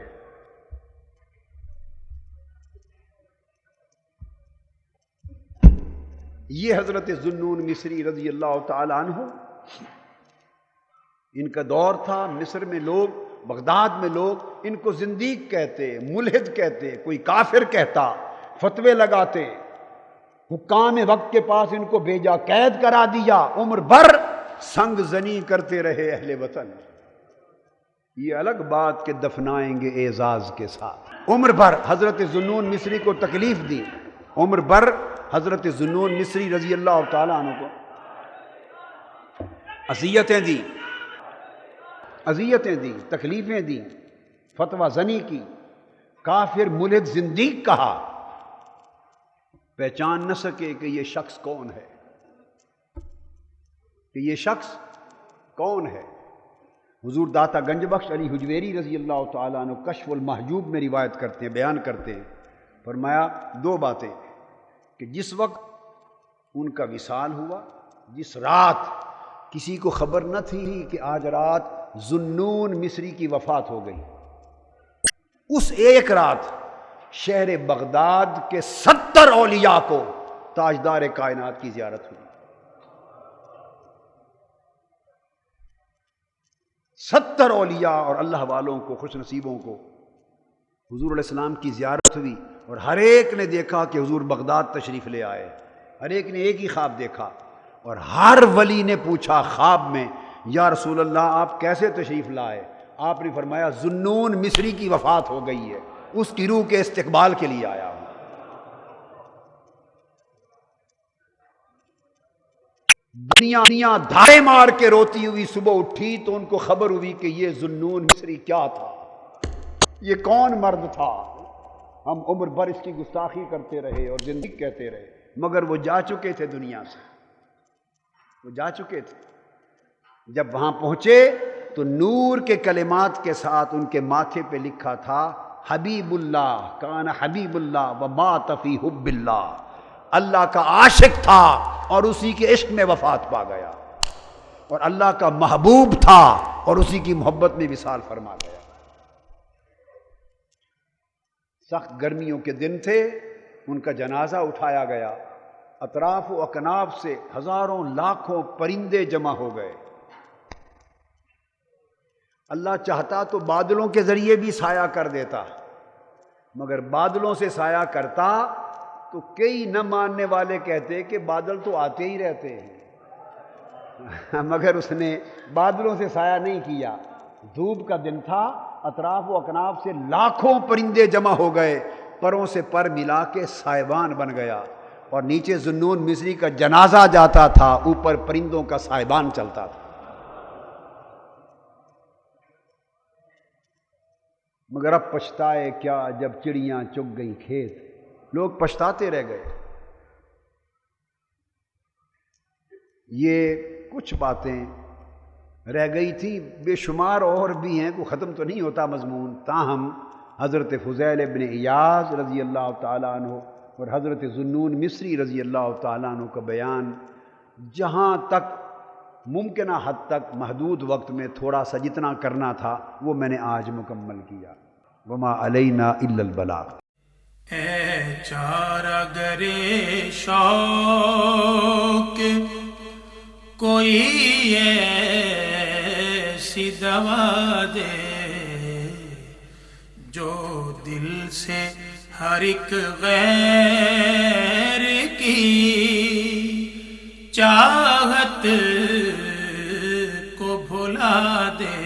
یہ حضرت ذوالنون مصری رضی اللہ تعالی عنہ، ان کا دور تھا، مصر میں لوگ، بغداد میں لوگ ان کو زندیق کہتے، ملحد کہتے، کوئی کافر کہتا، فتوے لگاتے۔ حکام وقت کے پاس ان کو بھیجا، قید کرا دیا، عمر بھر سنگ زنی کرتے رہے اہل وطن۔ یہ الگ بات کہ دفنائیں گے اعزاز کے ساتھ، عمر بھر حضرت ذوالنون مصری کو تکلیف دی، عمر بھر حضرت ذوالنون مصری رضی اللہ تعالیٰ عنہ کو اذیتیں دی، اذیتیں دی، تکلیفیں دی، فتویٰ زنی کی، کافر ملحد زندیق کہا، پہچان نہ سکے کہ یہ شخص کون ہے، کہ یہ شخص کون ہے۔ حضور داتا گنج بخش علی حجویری رضی اللہ تعالیٰ عنہ کشف المحجوب میں روایت کرتے ہیں، بیان کرتے ہیں، فرمایا 2 باتیں، کہ جس وقت ان کا وصال ہوا، جس رات کسی کو خبر نہ تھی کہ آج رات ذوالنون مصری کی وفات ہو گئی، اس ایک رات شہر بغداد کے 70 اولیاء کو تاجدار کائنات کی زیارت ہوئی، 70 اولیاء اور اللہ والوں کو، خوش نصیبوں کو حضور علیہ السلام کی زیارت ہوئی، اور ہر ایک نے دیکھا کہ حضور بغداد تشریف لے آئے، ہر ایک نے ایک ہی خواب دیکھا، اور ہر ولی نے پوچھا خواب میں، یا رسول اللہ آپ کیسے تشریف لائے؟ آپ نے فرمایا ذوالنون مصری کی وفات ہو گئی ہے، اس کی روح کے استقبال کے لیے آیا ہوں۔ دنیا دھارے مار کے روتی ہوئی صبح اٹھی تو ان کو خبر ہوئی کہ یہ ذوالنون مصری کیا تھا، یہ کون مرد تھا۔ ہم عمر بھر اس کی گستاخی کرتے رہے اور زندگی کہتے رہے، مگر وہ جا چکے تھے دنیا سے، وہ جا چکے تھے۔ جب وہاں پہنچے تو نور کے کلمات کے ساتھ ان کے ماتھے پہ لکھا تھا حبیب اللہ، کان حبیب اللہ ومات فی حب اللہ، اللہ کا عاشق تھا اور اسی کے عشق میں وفات پا گیا، اور اللہ کا محبوب تھا اور اسی کی محبت میں وصال فرما گیا۔ سخت گرمیوں کے دن تھے، ان کا جنازہ اٹھایا گیا، اطراف و اکناف سے ہزاروں لاکھوں پرندے جمع ہو گئے۔ اللہ چاہتا تو بادلوں کے ذریعے بھی سایہ کر دیتا، مگر بادلوں سے سایہ کرتا تو کئی نہ ماننے والے کہتے کہ بادل تو آتے ہی رہتے ہیں، مگر اس نے بادلوں سے سایہ نہیں کیا۔ دھوپ کا دن تھا، اطراف و اکناف سے لاکھوں پرندے جمع ہو گئے، پروں سے پر ملا کے سائبان بن گیا، اور نیچے ذوالنون مصری کا جنازہ جاتا تھا، اوپر پرندوں کا سائبان چلتا تھا۔ مگر اب پچھتائے کیا جب چڑیاں چگ گئیں کھیت، لوگ پچھتاتے رہ گئے۔ یہ کچھ باتیں رہ گئی تھی، بے شمار اور بھی ہیں، کوئی ختم تو نہیں ہوتا مضمون، تاہم حضرت فضیل ابن عیاض رضی اللہ تعالیٰ عنہ اور حضرت ذوالنون مصری رضی اللہ تعالیٰ عنہ کا بیان جہاں تک ممکنہ حد تک محدود وقت میں تھوڑا سا جتنا کرنا تھا وہ میں نے آج مکمل کیا۔ وما علینا الا البلاغ۔ اے چارہ گرے شوق کوئی ایسی دوا دے جو دل سے ہر ایک غیر کی چاہت کو بھلا دے۔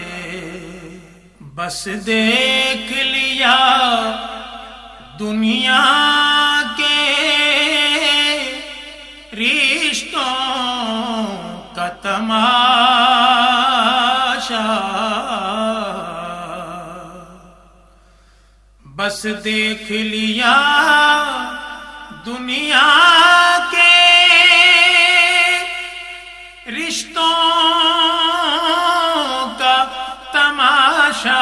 بس دیکھ لیا دنیا کے رشتوں کا تماشا، بس دیکھ لیا دنیا کے رشتوں کا تماشا۔